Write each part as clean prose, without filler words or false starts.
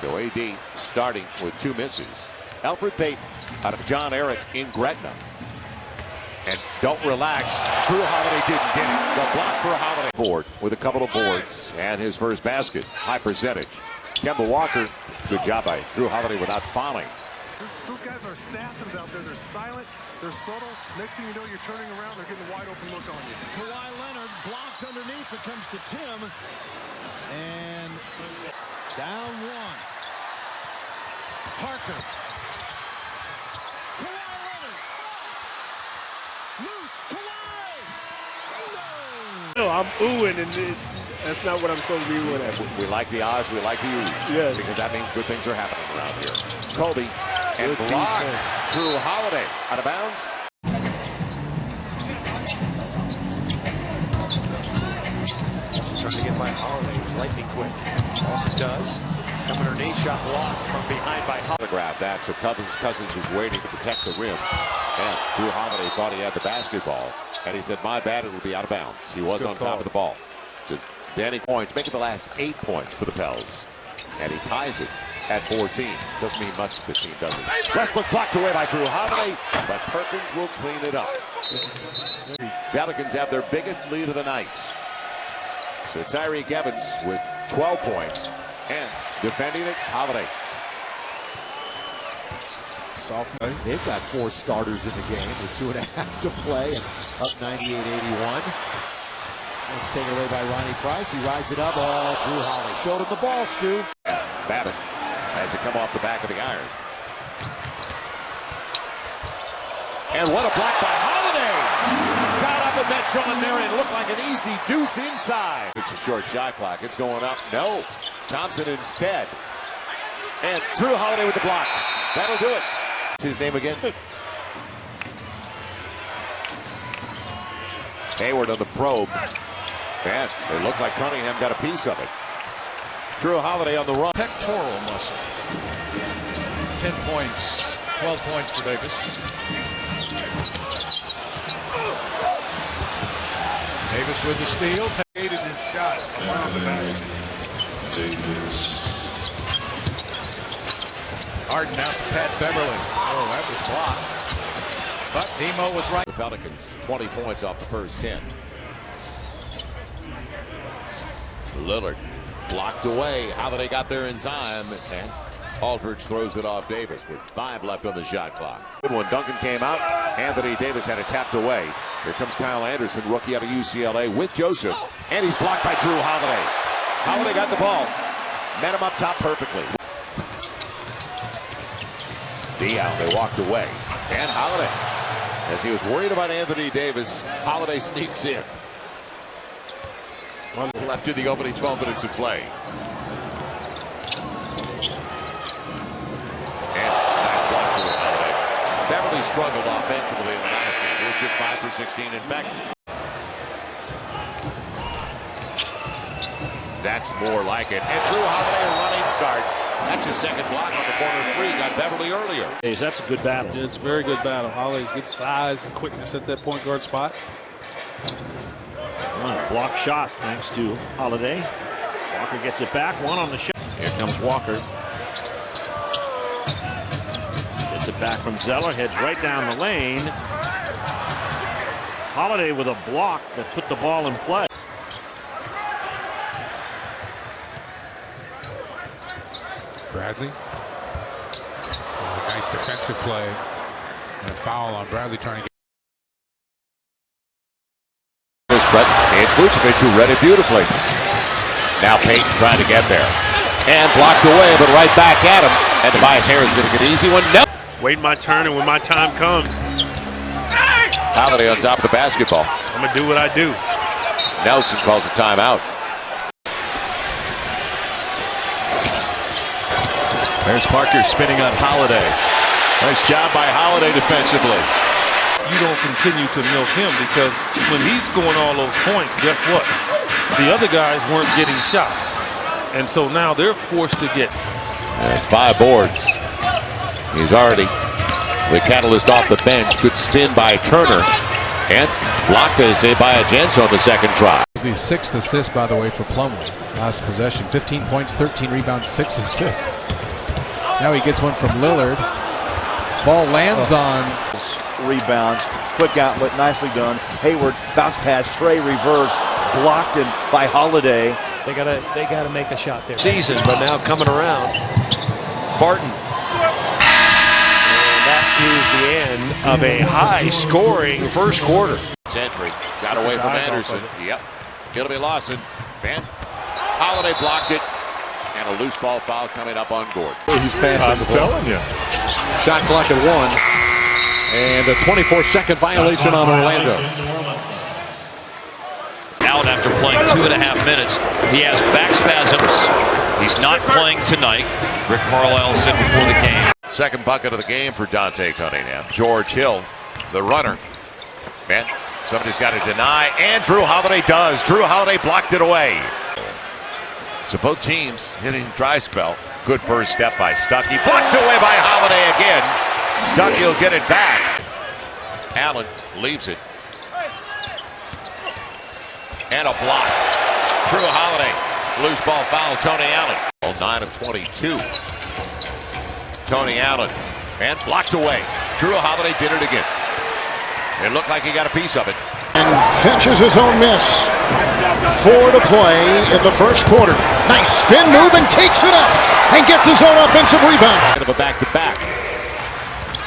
So AD starting with 2 misses. Alfred Payton out of John Eric in Gretna. And don't relax. Jrue Holiday didn't get it. The block for Holiday. Board with a couple of boards and his first basket. High percentage. Kemba Walker, good job by Jrue Holiday without fouling. Those guys are assassins out there. They're silent. They're subtle. Next thing you know, you're turning around. They're getting a wide open look on you. Kawhi Leonard blocked underneath. It comes to Tim. And down 1. Parker. Kawhi Leonard. Loose. Kawhi. No, I'm oohing, and that's not what I'm supposed to be oohing at. We like the odds. We like the oohs. Yes. Because that means good things are happening around here. Kobe and blocks Jrue Holiday out of bounds. Trying to get by Holiday. He's lightning quick. Also does. Coming underneath, shot blocked from behind by Holiday. Grab that, so Cousins was waiting to protect the rim. And Jrue Holiday thought he had the basketball. And he said, my bad, it'll be out of bounds. He was on top of the ball. So Danny points, making the last 8 points for the Pels. And he ties it at 14. Doesn't mean much to the team, does it? Westbrook blocked away by Jrue Holiday, but Perkins will clean it up. Pelicans have their biggest lead of the night. So Tyreek Evans with 12 points and defending it, Holiday. They've got 4 starters in the game with 2.5 to play and up 98-81. It's taken away by Ronnie Price. He rides it up. Oh, Jrue Holiday showed him the ball, Stu. Babbitt has it come off the back of the iron. And what a block by Holiday! Got up and met Sean Marion. Looked like an easy deuce inside. It's a short shot clock. It's going up. No. Thompson instead. And Jrue Holiday with the block. That'll do it. What's his name again? Hayward on the probe. And it looked like Cunningham got a piece of it. Jrue Holiday on the run. Pectoral muscle. 10 points, 12 points for Davis. Davis with the steal. Hated his shot. Harden out to Pat Beverly. Oh, that was blocked. But Demo was right. The Pelicans, 20 points off the first 10. Lillard blocked away. Holiday got there in time. And Aldridge throws it off Davis with 5 left on the shot clock. Good one. Duncan came out. Anthony Davis had it tapped away. Here comes Kyle Anderson, rookie out of UCLA with Joseph. And he's blocked by Jrue Holiday. Holiday got the ball. Met him up top perfectly. Dion, they walked away. And Holiday, as he was worried about Anthony Davis, Holiday sneaks in. Left to the opening 12 minutes of play. And nice block for Holiday. Beverly struggled offensively in the last game. He was just 5 for 16. In fact, that's more like it. And Jrue Holiday a running start. That's his second block on the corner 3. Got Beverly earlier. That's a good battle. It's a very good battle. Holiday's good size and quickness at that point guard spot. Block shot thanks to Holiday. Walker gets it back. 1 on the shot. Here comes Walker. Gets it back from Zeller. Heads right down the lane. Holiday with a block that put the ball in play. Bradley. Nice defensive play. And a foul on Bradley trying to get. It's Vucevic who read it beautifully. Now Payton trying to get there. And blocked away, but right back at him. And Tobias Harris going to get an easy one. No. Wait my turn, and when my time comes, Holiday on top of the basketball. I'm going to do what I do. Nelson calls a timeout. There's Parker spinning on Holiday. Nice job by Holiday defensively. You don't continue to milk him because when he's scoring all those points, guess what? The other guys weren't getting shots. And so now they're forced to get. And 5 boards. He's already the catalyst off the bench. Good spin by Turner. And blocked, they say, by Agents on the second try. The 6th assist, by the way, for Plumlee. Last possession, 15 points, 13 rebounds, 6 assists. Now he gets one from Lillard. Ball lands on. Rebounds, quick outlet, nicely done. Hayward, bounce pass, Trey reverse, blocked in by Holiday. They gotta make a shot there. Season, but now coming around. Barton. And that is the end of a high-scoring first quarter. Century got away from Anderson. Yep. It'll be Lawson. Man, Holiday blocked it. And a loose ball foul coming up on Gordon. He's passing the ball. Telling you. Shot clock at 1. And a 24-second violation on Orlando. Out after playing 2.5 minutes. He has back spasms. He's not playing tonight. Rick Carlisle said before the game. Second bucket of the game for Dante Cunningham. George Hill, the runner. Man, somebody's got to deny. And Jrue Holiday does. Jrue Holiday blocked it away. So both teams hitting dry spell. Good first step by Stuckey. Blocked away by Holiday again. Stuckey will get it back. Allen leaves it. And a block. Jrue Holiday. Loose ball foul, Tony Allen. 9 of 22. Tony Allen. And blocked away. Jrue Holiday did it again. It looked like he got a piece of it. And fetches his own miss. 4 to play in the first quarter. Nice spin move and takes it up and gets his own offensive rebound. Of a back-to-back.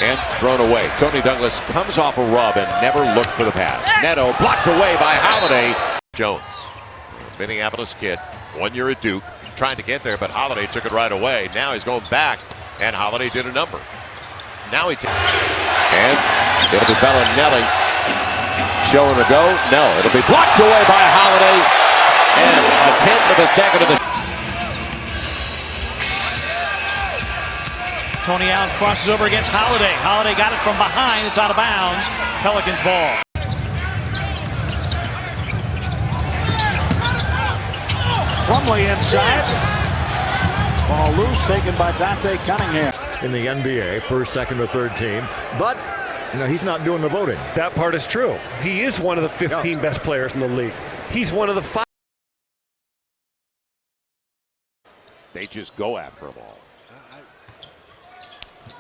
And thrown away. Tony Douglas comes off a rub and never looked for the pass. Neto blocked away by Holiday. Jones, Minneapolis kid, 1 year at Duke, trying to get there, but Holiday took it right away. Now he's going back, and Holiday did a number. Now he and it'll be Bellinelli showing a go. No, it'll be blocked away by Holiday, and a 10th of a second of the. Tony Allen crosses over against Holiday. Holiday got it from behind. It's out of bounds. Pelicans ball. Plumlee inside. Ball loose, taken by Dante Cunningham. In the NBA, first, second, or third team. But, you know, he's not doing the voting. That part is true. He is one of the 15 best players in the league. He's one of the 5. They just go after them all.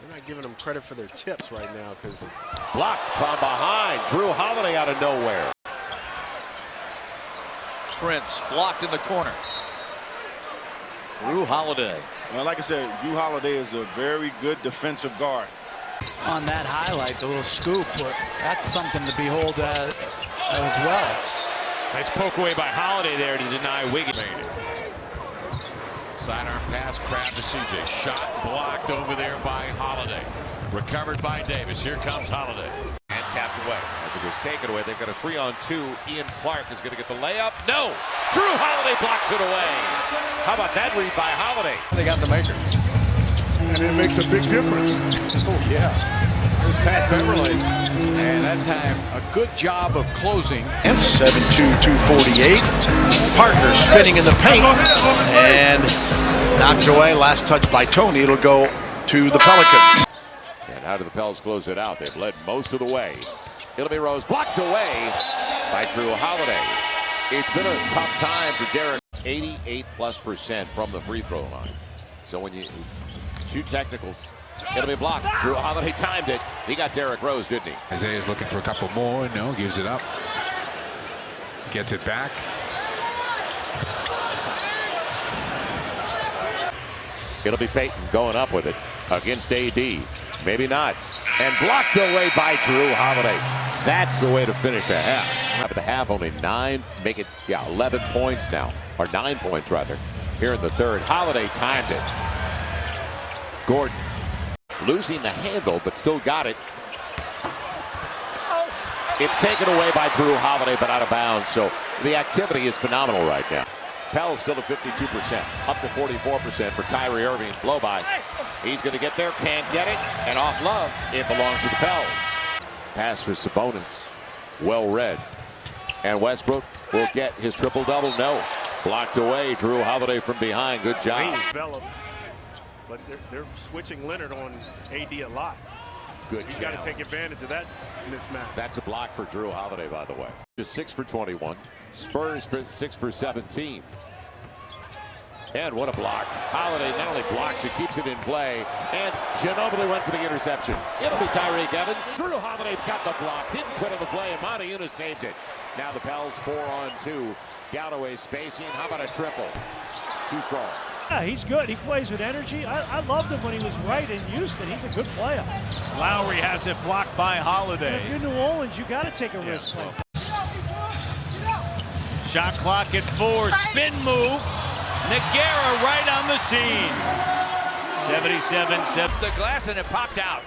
They're not giving them credit for their tips right now because. Blocked from behind. Jrue Holiday out of nowhere. Prince blocked in the corner. Jrue Holiday. Well, like I said, Jrue Holiday is a very good defensive guard. On that highlight, the little scoop, that's something to behold as well. Nice poke away by Holiday there to deny Wiggins. Sidearm pass, crab to CJ. Shot blocked over there by Holiday. Recovered by Davis. Here comes Holiday. And tapped away. As it was taken away, they've got a 3-on-2. Ian Clark is going to get the layup. No! Jrue Holiday blocks it away. How about that read by Holiday? They got the maker. And it makes a big difference. Oh, yeah. There's Pat Beverly. And that time, a good job of closing. And 7-2-248. Partner spinning in the paint. And knocked away. Last touch by Tony. It'll go to the Pelicans. And how do the Pels close it out? They've led most of the way. It'll be Rose blocked away by Jrue Holiday. It's been a tough time for Derek. 88+% from the free throw line. So when you shoot technicals, it'll be blocked. Jrue Holiday timed it. He got Derrick Rose, didn't he? Isaiah's looking for a couple more. No, gives it up. Gets it back. It'll be Payton going up with it against AD. Maybe not. And blocked away by Jrue Holiday. That's the way to finish a half. Half of the half, only 9. Make it, 11 points now. Or 9 points, rather. Here in the third. Holiday timed it. Gordon losing the handle, but still got it. It's taken away by Jrue Holiday, but out of bounds. So the activity is phenomenal right now. Pels still at 52%, up to 44% for Kyrie Irving. Blow by. He's going to get there, can't get it, and off love. It belongs to the Pels. Pass for Sabonis. Well read. And Westbrook will get his triple-double. No. Blocked away. Jrue Holiday from behind. Good job. But they're switching Leonard on AD a lot. Good You got to take advantage of that mismatch. That's a block for Jrue Holiday, by the way. Just 6 for 21. Spurs for 6 for 17. And what a block. Holiday not only blocks, he keeps it in play. And Ginobili went for the interception. It'll be Tyreke Evans. Jrue Holiday got the block. Didn't quit on the play, and Monteuna saved it. Now the Pels 4-on-2. Galloway spacing. How about a triple? Too strong. Yeah, he's good. He plays with energy. I loved him when he was right in Houston. He's a good player. Lowry has it blocked by Holiday. If you're New Orleans, you got to take a risk. Shot clock at 4. Spin move. Nogueira right on the scene. 77-7. The glass and it popped out.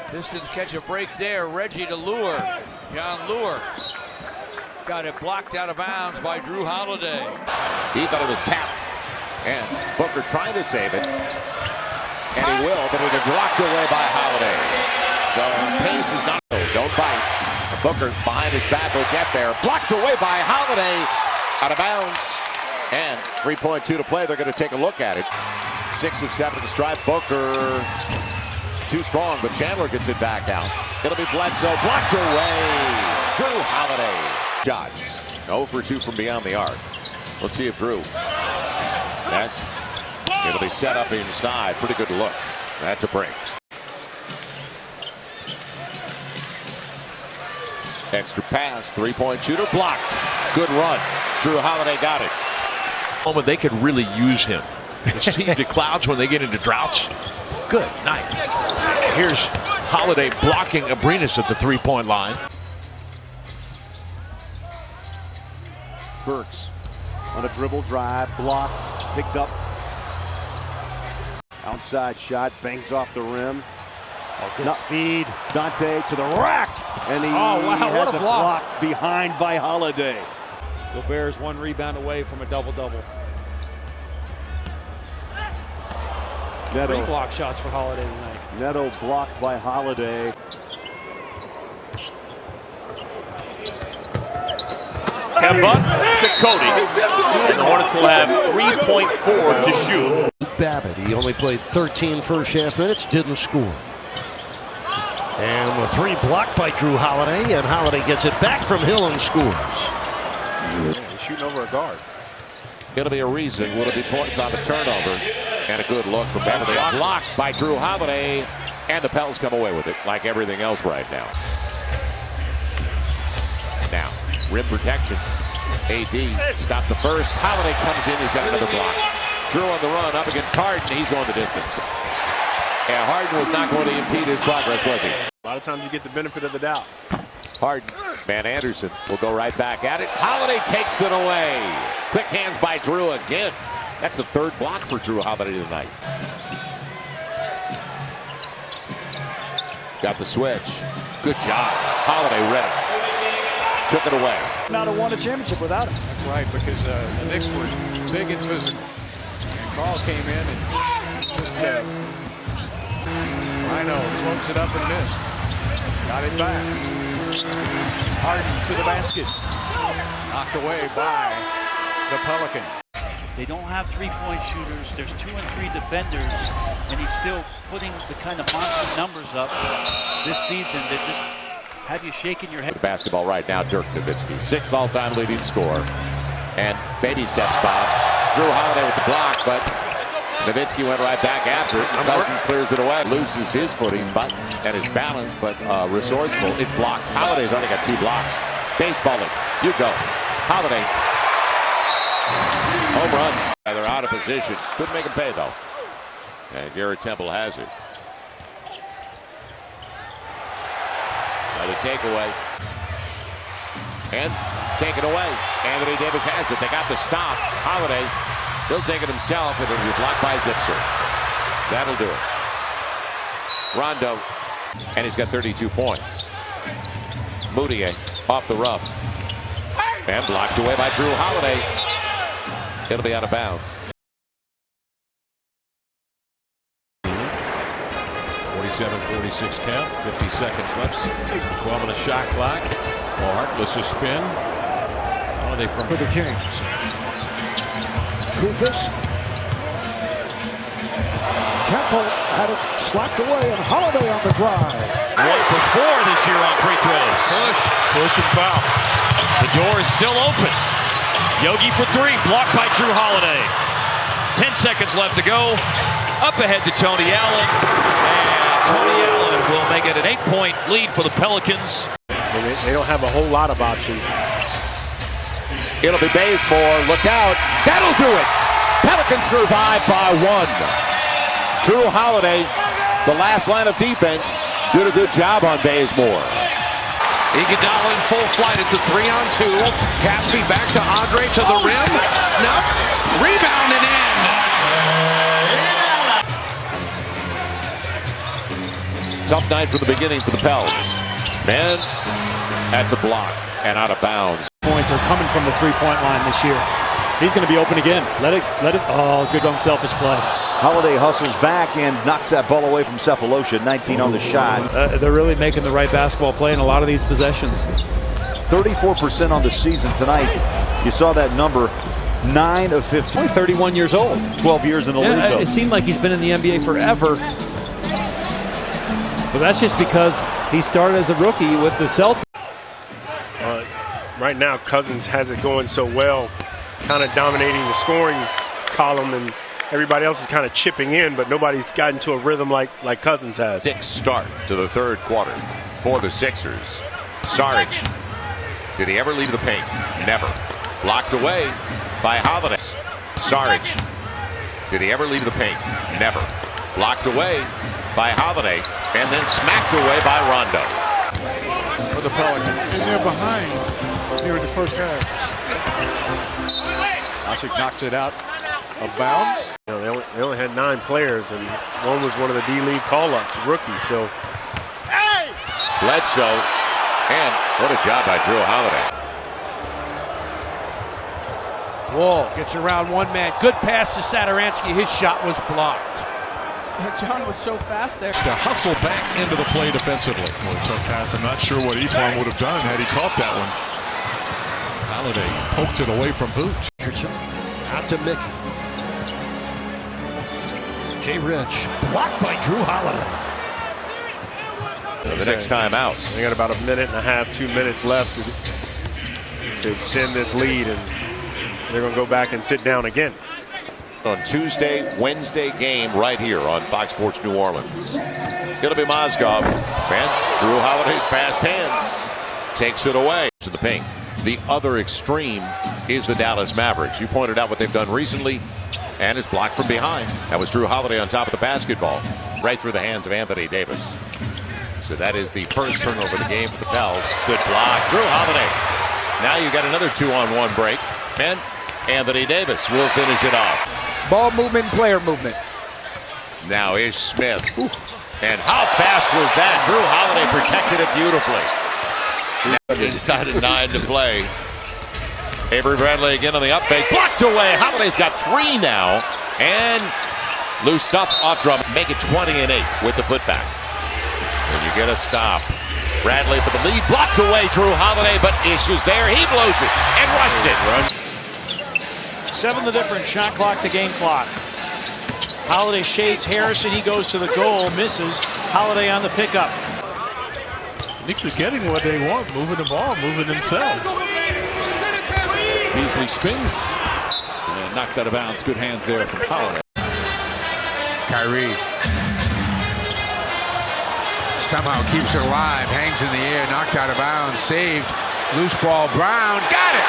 Pistons catch a break there. Reggie to Lure. John Lure. Got it blocked out of bounds by Jrue Holiday. He thought it was tapped. And Booker trying to save it. And he will, but it is blocked away by Holiday. So pace is not. Don't bite. Booker behind his back will get there. Blocked away by Holiday. Out of bounds. And 3.2 to play. They're going to take a look at it. 6 of 7 to strike. Booker too strong, but Chandler gets it back out. It'll be Bledsoe. Blocked away. Jrue Holiday. Shots. 0 for 2 from beyond the arc. Let's see if Jrue. Yes. It'll be set up inside. Pretty good look. That's a break. Extra pass. 3-point shooter blocked. Good run. Jrue Holiday got it. Moment they could really use him. The Clouds when they get into droughts. Good night. Here's Holiday blocking Abrinas at the 3-point line. Burks on a dribble drive, blocked, picked up. Outside shot, bangs off the rim. Oh, good speed. Dante to the rack, and he has a block behind by Holiday. Gobert's 1 rebound away from a double-double. 3 block shots for Holiday tonight. Neto blocked by Holiday. Kemba to Cody. And the Hornets will have 3.4 to shoot. Babbitt, he only played 13 first half minutes, didn't score. And the 3 blocked by Jrue Holiday, and Holiday gets it back from Hill and scores. He's shooting over a guard. It'll be a reason. Will it be points on the turnover? And a good look from Beverly. Blocked by Jrue Holiday. And the Pels come away with it like everything else right now. Now, rim protection. AD stopped the first. Holiday comes in. He's got another block. Jrue on the run up against Harden. He's going the distance. Yeah, Harden was not going to impede his progress, was he? A lot of times you get the benefit of the doubt. Harden. Van Anderson will go right back at it. Holiday takes it away. Quick hands by Jrue again. That's the 3rd block for Jrue Holiday tonight. Got the switch. Good job. Holiday ready. Took it away. Not have won a championship without him. That's right, because the Knicks were big and physical. And Carl came in and just, Rhino floats it up and missed. Got it back. Harden to the basket. Knocked away by the Pelican. They don't have 3-point shooters. There's 2 and 3 defenders, and he's still putting the kind of monster numbers up this season that just have you shaking your head. The basketball right now, Dirk Nowitzki, 6th all-time leading scorer. And baby steps Bob. Jrue Holiday with the block, but Nowitzki went right back after it. Cousins clears it away, loses his footing and his balance, but resourceful. It's blocked. Holiday's only got 2 blocks. Baseballing. You go. Holiday. Home run. They're out of position. Couldn't make him pay, though. And Garrett Temple has it. Another takeaway. And taken away. Anthony Davis has it. They got the stop. Holiday. He'll take it himself, and it'll be blocked by Zipser. That'll do it. Rondo. And he's got 32 points. Moutier off the rub. And blocked away by Jrue Holiday. It'll be out of bounds. 47-46 count, 50 seconds left, 12 on the shot clock. Well, Harkless a spin. Holiday from for the Kings. Kufis. Temple had it slapped away, and Holiday on the drive. 1 for 4 this year on free throws. Push and foul. The door is still open. Yogi for 3, blocked by Jrue Holiday. 10 seconds left to go. Up ahead to Tony Allen. And Tony Allen will make it an 8-point lead for the Pelicans. They don't have a whole lot of options. It'll be Bazemore. Look out. That'll do it. Pelicans survive by 1. Jrue Holiday, the last line of defense, did a good job on Bazemore. Iguodala in full flight. It's a 3-on-2. Caspi back to Andre to the rim. Snuffed. Rebound and in. Tough night from the beginning for the Pels. Man, that's a block and out of bounds. Points are coming from the three-point line this year. He's going to be open again. Let it. Oh, good unselfish play. Holiday hustles back and knocks that ball away from Cephalosha. 19 on the shot. They're really making the right basketball play in a lot of these possessions. 34% on the season tonight. You saw that number. 9 of 15. Only 31 years old. 12 years in the league, though. It seemed like he's been in the NBA forever. But that's just because he started as a rookie with the Celtics. Right now, Cousins has it going so well, kind of dominating the scoring column, and everybody else is kind of chipping in, but nobody's gotten to a rhythm like Cousins has. 6 start to the third quarter for the Sixers. Saric, did he ever leave the paint? Never. Blocked away by Holiday. Saric, did he ever leave the paint? Never. Blocked away by Holiday, and then smacked away by Rondo. For the Pelicans, and they're behind here in the first half. Osik knocks it out of bounds. You know, they only had 9 players, and one was one of the D-League call-ups, rookie. So, Bledsoe, and what a job by Jrue Holiday. Wall gets around one man. Good pass to Satoransky. His shot was blocked. John was so fast there. To hustle back into the play defensively. Well, tough pass. I'm not sure what each one would have done had he caught that one. Holiday poked it away from Vooch. Out to Mickey. Jay Rich blocked by Jrue Holiday. The next time out. They got about a minute and a half, 2 minutes left to extend this lead, and they're going to go back and sit down again. On Tuesday, Wednesday game right here on Fox Sports New Orleans. It'll be Mozgov, and Jrue Holiday's fast hands takes it away to the paint. The other extreme is the Dallas Mavericks. You pointed out what they've done recently, and it's blocked from behind. That was Jrue Holiday on top of the basketball, right through the hands of Anthony Davis. So that is the first turnover of the game for the Pels. Good block, Jrue Holiday. Now you got another 2-on-1 break, and Anthony Davis will finish it off. Ball movement, player movement. Now is Smith. And how fast was that? Jrue Holiday protected it beautifully. Inside of 9 to play. Avery Bradley again on the up fake. Blocked away. Holiday's got 3 now. And loose stuff off drum. Make it 20-8 with the putback. And you get a stop. Bradley for the lead. Blocked away Jrue Holiday, but issues there. He blows it and rushed it. 7 the difference, shot clock to game clock. Holiday shades Harrison, he goes to the goal, misses. Holiday on the pickup. Knicks are getting what they want, moving the ball, moving themselves. Beasley spins and knocked out of bounds. Good hands there from Holiday. Kyrie somehow keeps it alive, hangs in the air, knocked out of bounds, saved. Loose ball, Brown, got it!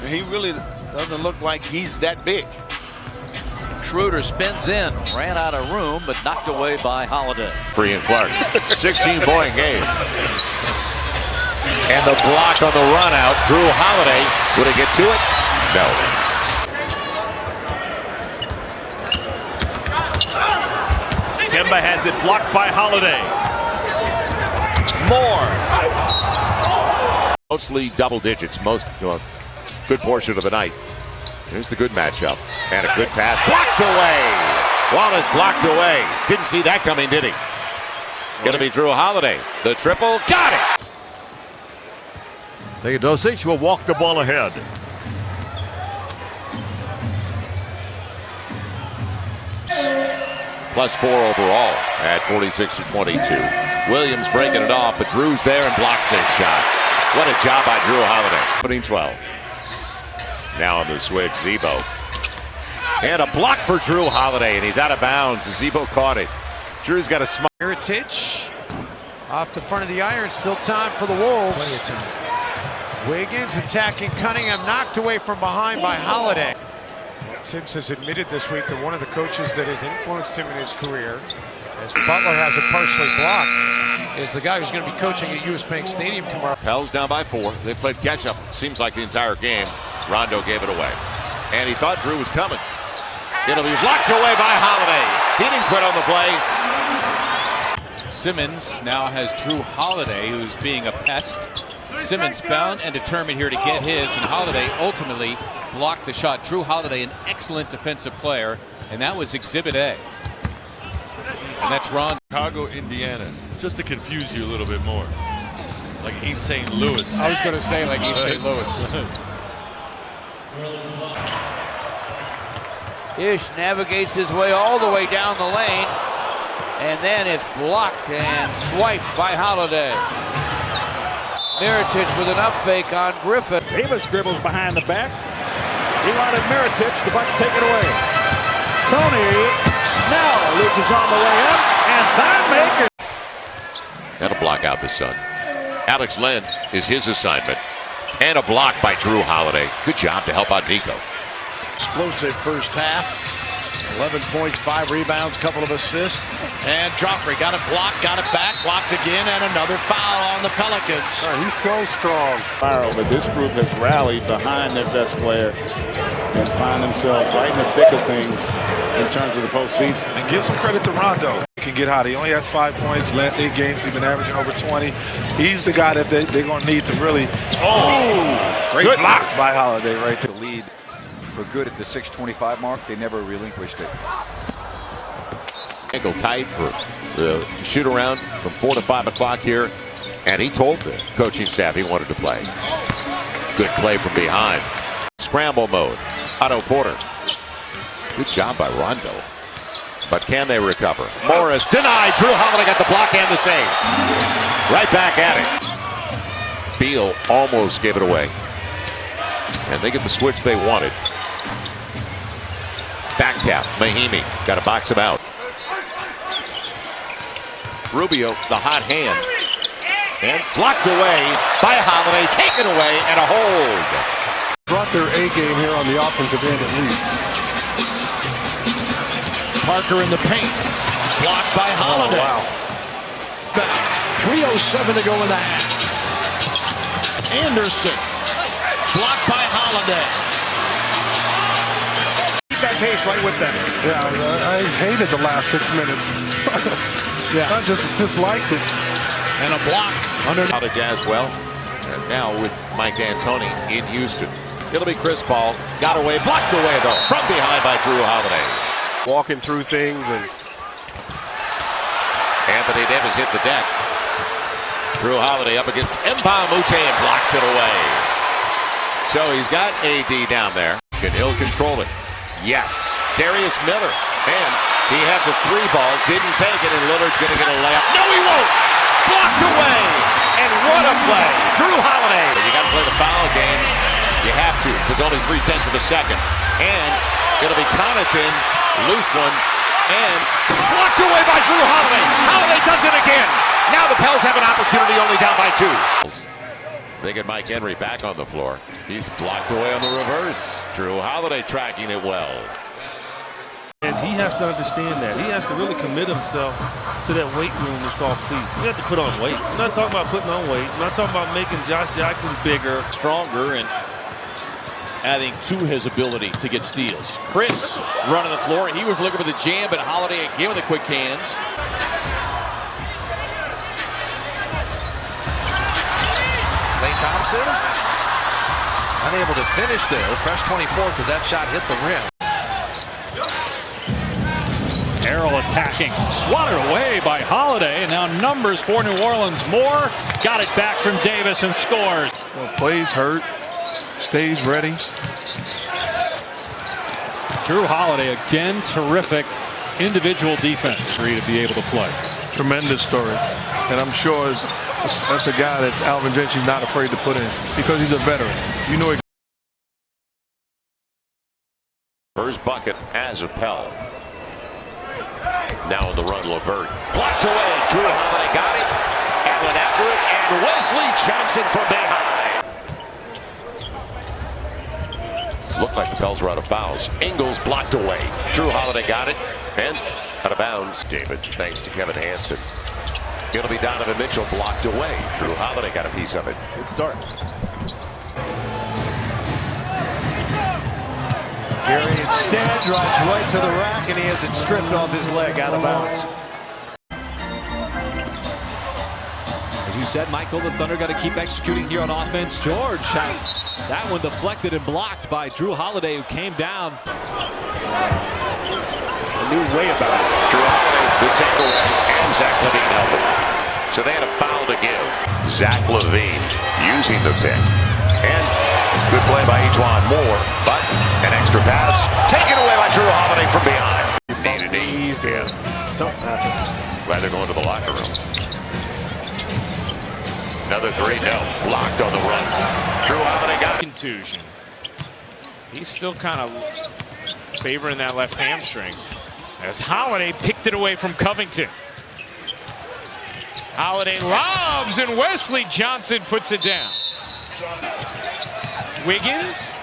He really doesn't look like he's that big. Schroeder spins in, ran out of room, but knocked away by Holiday. Free and Clark. 16-point game. And the block on the run out. Jrue Holiday. Would he get to it? No. Kemba has it blocked by Holiday. More. Mostly double digits. Good portion of the night. Here's the good matchup. And a good pass. Blocked away. Wallace blocked away. Didn't see that coming, did he? Going to be Jrue Holiday. The triple. Got it. Teodosic will walk the ball ahead. +4 overall at 46-22. Williams breaking it off, but Jrue's there and blocks this shot. What a job by Jrue Holiday. Putting 12. Now on the switch, Zebo. And a block for Jrue Holiday, and he's out of bounds. Zebo caught it. Drew's got a smile. Heritage off the front of the iron. Still time for the Wolves. Plenty of time. Wiggins attacking Cunningham, knocked away from behind by Holiday. Tibbs has admitted this week that one of the coaches that has influenced him in his career, as Butler has it partially blocked, is the guy who's going to be coaching at US Bank Stadium tomorrow. Pels down by 4. They played catch-up, seems like the entire game. Rondo gave it away. And he thought Jrue was coming. It'll be blocked away by Holiday. He didn't quit on the play. Simmons now has Jrue Holiday, who's being a pest. Simmons bound and determined here to get his, and Holiday ultimately blocked the shot. Jrue Holiday, an excellent defensive player, and that was Exhibit A. And that's Ron. Chicago, Indiana, just to confuse you a little bit more. Like East St. Louis. I was going to say like East St. Louis. Ish navigates his way all the way down the lane, and then it's blocked and swiped by Holiday. Mirotic with an up fake on Griffin. Davis dribbles behind the back. He wanted Mirotic. The Bucks take it away. Tony Snell loses on the way up, and Thon Maker. That'll block out the sun. Alex Len is his assignment. And a block by Jrue Holiday. Good job to help out Nico. Explosive first half. 11 points, 5 rebounds, couple of assists. And Joffrey got it blocked, got it back, blocked again, and another foul on the Pelicans. He's so strong. But this group has rallied behind their best player and find themselves right in the thick of things in terms of the postseason. And give some credit to Rondo. He can get hot. He only has 5 points. Last 8 games, he's been averaging over 20. He's the guy that they're going to need to really. Great block by Holiday right there. The lead for good at the 6:25 mark. They never relinquished it. Ankle tight for the shoot around from 4 to 5 o'clock here. And he told the coaching staff he wanted to play. Good play from behind. Scramble mode. Otto Porter. Good job by Rondo. But can they recover? Morris denied. Jrue Holiday got the block and the save. Right back at it. Beal almost gave it away. And they get the switch they wanted. Back tap. Mahimi got to box him out. Rubio, the hot hand. And blocked away by Holiday. Taken away and a hold. Brought their A game here on the offensive end at least. Parker in the paint. Blocked by Holiday. Oh, wow. 3:07 to go in the half. Anderson. Blocked by Holiday. Keep that pace right with them. Yeah, I hated the last 6 minutes. Yeah. I just disliked it. And a block. Out of Jazz well. And now with Mike D'Antoni in Houston. It'll be Chris Paul. Got away. Blocked away though. From behind by Jrue Holiday. Walking through things and Anthony Davis hit the deck. Jrue Holiday up against Mbah Moute and blocks it away. So he's got AD down there. Can he'll control it. Yes. Darius Miller. And he had the 3 ball. Didn't take it. And Lillard's going to get a layup. No, he won't. Blocked away. And what a play. Jrue Holiday. You got to play the foul game. You have to. There's only 0.3 of a second. And it'll be Connaughton. Loose one. And blocked away by Jrue Holiday. Holiday does it again. Now the Pels have an opportunity only down by 2. They get Mike Henry back on the floor. He's blocked away on the reverse. Jrue Holiday tracking it well. And he has to understand that. He has to really commit himself to that weight room this offseason. He has to put on weight. I'm not talking about putting on weight. I'm not talking about making Josh Jackson bigger. Stronger and adding to his ability to get steals. Chris running the floor. He was looking for the jam, but Holiday again with the quick hands. Klay Thompson unable to finish there. Fresh 24 because that shot hit the rim. Harrell attacking. Swatted away by Holiday. And now numbers for New Orleans. Moore got it back from Davis and scores. Well, plays hurt. Stays ready. Jrue Holiday again terrific individual defense for you to be able to play. Tremendous story. And I'm sure that's a guy that Alvin Gentry's not afraid to put in because he's a veteran. You know he First bucket as a Pell. Now on the run, Levert. Blocked away. Jrue Holiday got it. Allen after it. And Wesley Johnson from behind. Looked like the Pels were out of fouls. Ingles blocked away. Jrue Holiday got it. And out of bounds. David, thanks to Kevin Hansen. It'll be Donovan Mitchell blocked away. Jrue Holiday got a piece of it. Good start. Gary instead drives right to the rack, and he has it stripped off his leg out of bounds. As you said, Michael, the Thunder got to keep executing here on offense. George had that one deflected and blocked by Jrue Holiday, who came down. A new way about it. Jrue Holiday, the takeaway, and Zach LaVine held it. So they had a foul to give. Zach LaVine using the pick. And good play by Jrue Moore, but an extra pass taken away by Jrue Holiday from behind. Knee to knee. Yeah. Something happened. Glad they're going to the locker room. Another three, no. Blocked on the run. Jrue Holiday got it. Contusion. He's still kind of favoring that left hamstring. As Holiday picked it away from Covington. Holiday lobs, and Wesley Johnson puts it down. Wiggins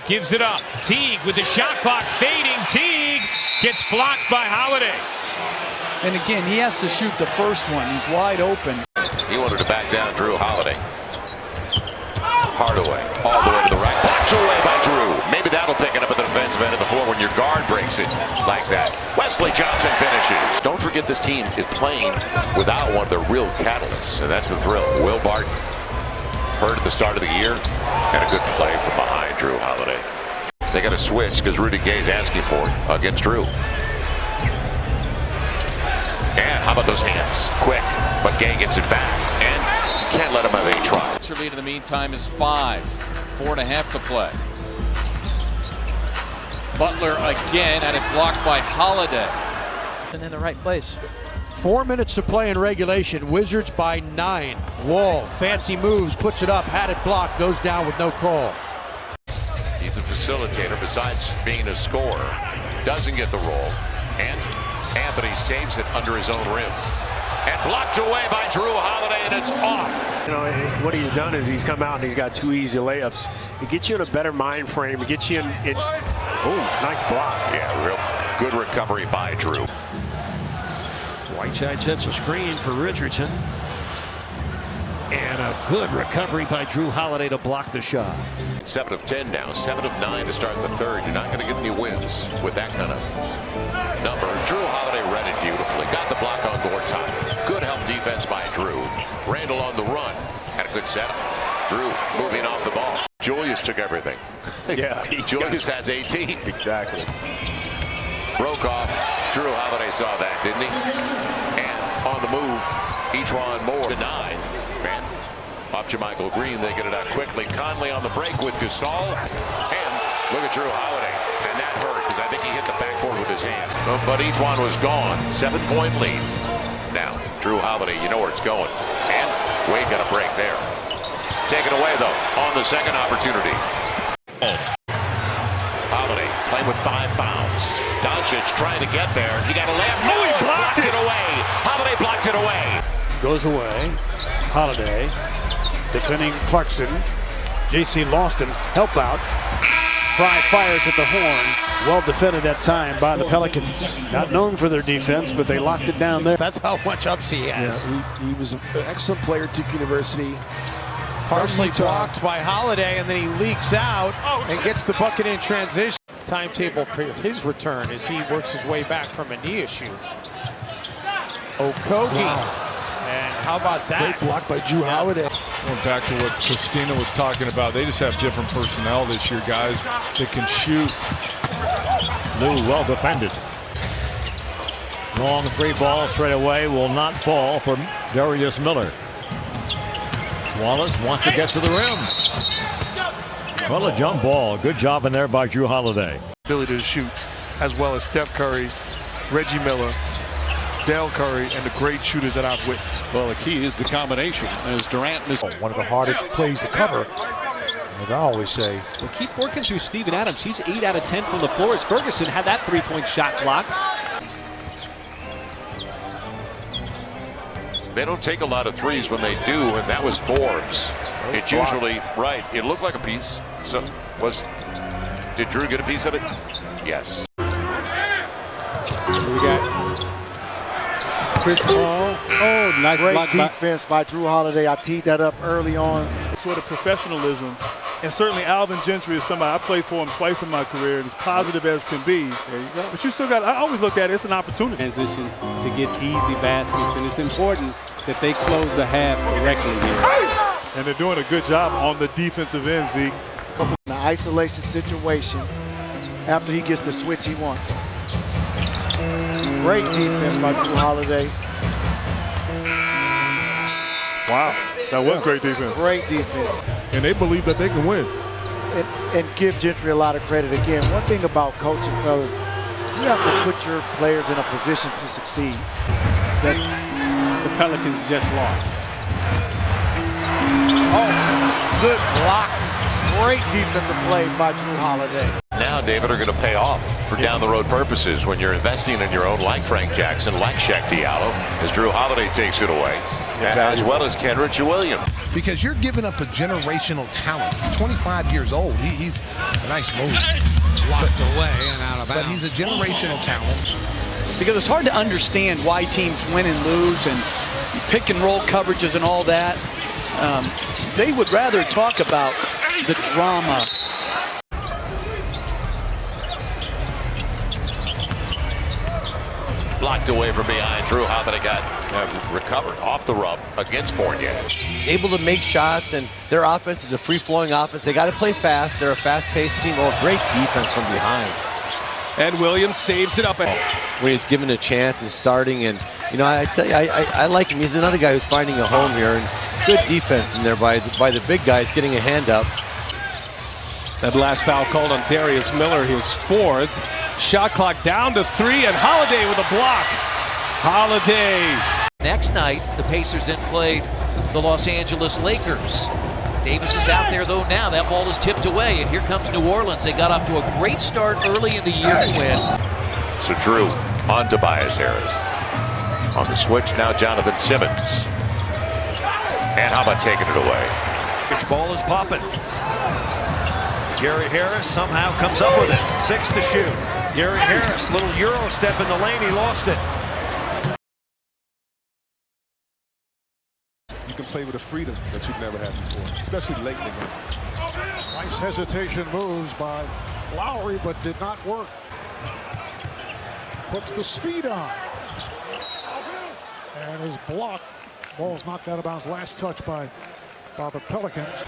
gives it up. Teague with the shot clock fading. Teague gets blocked by Holiday. And again, he has to shoot the first one. He's wide open. He wanted to back down Jrue Holiday. Hardaway all the way to the right. Blocked away by Jrue. Maybe that'll pick it up at the defensive end of the floor when your guard breaks it like that. Wesley Johnson finishes. Don't forget this team is playing without one of their real catalysts, and that's the thrill. Will Barton. Hurt at the start of the year, and a good play from behind Jrue Holiday. They got to switch because Rudy Gay's asking for it against Jrue. And how about those hands? Quick, but Gay gets it back, and can't let him have a try. Your lead in the meantime is 5. 4.5 to play. Butler again, and it blocked by Holiday. And in the right place. 4 minutes to play in regulation. Wizards by 9. Wall, fancy moves, puts it up, had it blocked, goes down with no call. He's a facilitator besides being a scorer. Doesn't get the roll. And Anthony saves it under his own rim. And blocked away by Jrue Holiday, and it's off. You know, what he's done is he's come out and he's got 2 easy layups. It gets you in a better mind frame. It gets you in. Oh, nice block. Yeah, real good recovery by Jrue. Whiteside sets a screen for Richardson. And a good recovery by Jrue Holiday to block the shot. 7 of 10 now, 7 of 9 to start the third. You're not going to get any wins with that kind of number. Jrue Holiday read it beautifully. Got the block on board time. Good help defense by Jrue. Randall on the run. Had a good setup. Jrue moving off the ball. Julius took everything. Yeah. Julius has 18. Exactly. Broke off. Jrue Holiday saw that, didn't he? And on the move, Jrue Moore to 9. Man, off Michael Green, they get it out quickly. Conley on the break with Gasol. And look at Jrue Holiday. And that hurt because I think he hit the backboard with his hand. But Jrue was gone. 7-point lead. Now, Jrue Holiday, you know where it's going. And Wade got a break there. Taken away, though, on the second opportunity. Holiday playing with 5 fouls. Doncic trying to get there. He got a layup. No, he blocked it away. Holiday blocked it away. Goes away. Holiday defending Clarkson. J.C. Lawson help out. Fry fires at the horn. Well defended that time by the Pelicans. Not known for their defense, but they locked it down there. That's how much ups he has. Yeah, he was an excellent player at Duke University. Partially blocked by Holiday, and then he leaks out and gets the bucket in transition. Timetable for his return as he works his way back from a knee issue. Okogie. Wow. And how about that? Great block by Jrue Holiday. Going back to what Christina was talking about, they just have different personnel this year, guys that can shoot. Lou well defended. Long 3 ball straight away will not fall for Darius Miller. Wallace wants to get to the rim. Well, a jump ball. Good job in there by Jrue Holiday. Ability to shoot as well as Steph Curry Reggie Miller, Dell Curry, and the great shooters that I've witnessed. Well, the key is the combination. As Durant missed one of the hardest plays to cover, as I always say. Well, keep working through Steven Adams. He's 8 out of 10 from the floor. As Ferguson had that three-point shot blocked. They don't take a lot of threes when they do, and that was Forbes. It's usually right. It looked like a piece. So did Jrue get a piece of it? Yes. We got Chris Paul. Oh, nice great defense by Jrue Holiday. I teed that up early on. Sort of professionalism. And certainly Alvin Gentry is somebody, I played for him twice in my career, and as positive as can be. There you go. But you still got, I always look at it, it's an opportunity. Transition to get easy baskets, and it's important that they close the half correctly here. And they're doing a good job on the defensive end, Zeke. In the isolation situation, after he gets the switch he wants. Great defense by Jrue Holiday. Wow, that was great defense. Great defense. And they believe that they can win. And give Gentry a lot of credit. Again, one thing about coaching, fellas, you have to put your players in a position to succeed. That the Pelicans just lost. Oh, good block. Great defensive play by Jrue Holiday. Now, David, are going to pay off for down-the-road purposes when you're investing in your own, like Frank Jackson, like Shaq Diallo, as Jrue Holiday takes it away, as well as Kenrich Williams. Because you're giving up a generational talent. He's 25 years old. He's a nice move. Blocked away and out of bounds. But he's a generational talent. Because it's hard to understand why teams win and lose and pick and roll coverages and all that. They would rather talk about the drama. Blocked away from behind. Jrue Holiday got recovered off the rub against Fournier. Able to make shots, and their offense is a free-flowing offense. They got to play fast. They're a fast-paced team. Oh, great defense from behind. And Williams saves it up. When he's given a chance and starting, and you know, I tell you, I like him. He's another guy who's finding a home here, and good defense in there by the big guys getting a hand up. That last foul called on Darius Miller, his fourth. Shot clock down to 3, and Holiday with a block. Holiday. Next night, the Pacers then played the Los Angeles Lakers. Davis is out there, though, now. That ball is tipped away, and here comes New Orleans. They got off to a great start early in the year to win. So Jrue on Tobias Harris. On the switch, now Jonathan Simmons. And how about taking it away? This ball is popping. Gary Harris somehow comes up with it. 6 to shoot. Gary Harris, little Euro step in the lane, he lost it. You can play with a freedom that you've never had before, especially late in the game. Nice hesitation moves by Lowry, but did not work. Puts the speed on. And is blocked. Ball's knocked out of bounds. Last touch by the Pelicans.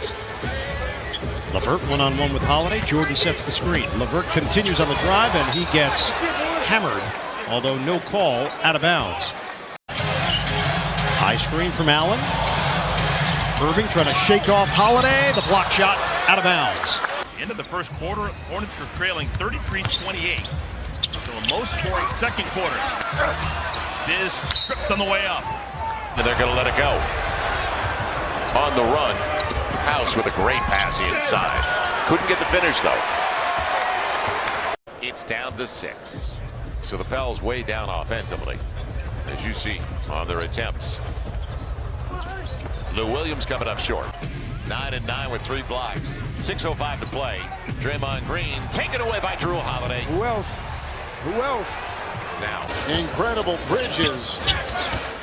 LeVert one-on-one with Holiday. Jordan sets the screen. LeVert continues on the drive, and he gets hammered, although no call, out of bounds. High screen from Allen. Irving trying to shake off Holiday. The block shot out of bounds. End of the first quarter, Hornets were trailing 33-28. So a low-scoring second quarter. Biz stripped on the way up. And they're going to let it go. On the run, House with a great pass inside. Couldn't get the finish, though. It's down to 6. So the Pels way down offensively, as you see on their attempts. Lou Williams coming up short. 9 and 9 with 3 blocks. 6:05 to play. Draymond Green taken away by Jrue Holiday. Who else? Who else? Now. Incredible Bridges.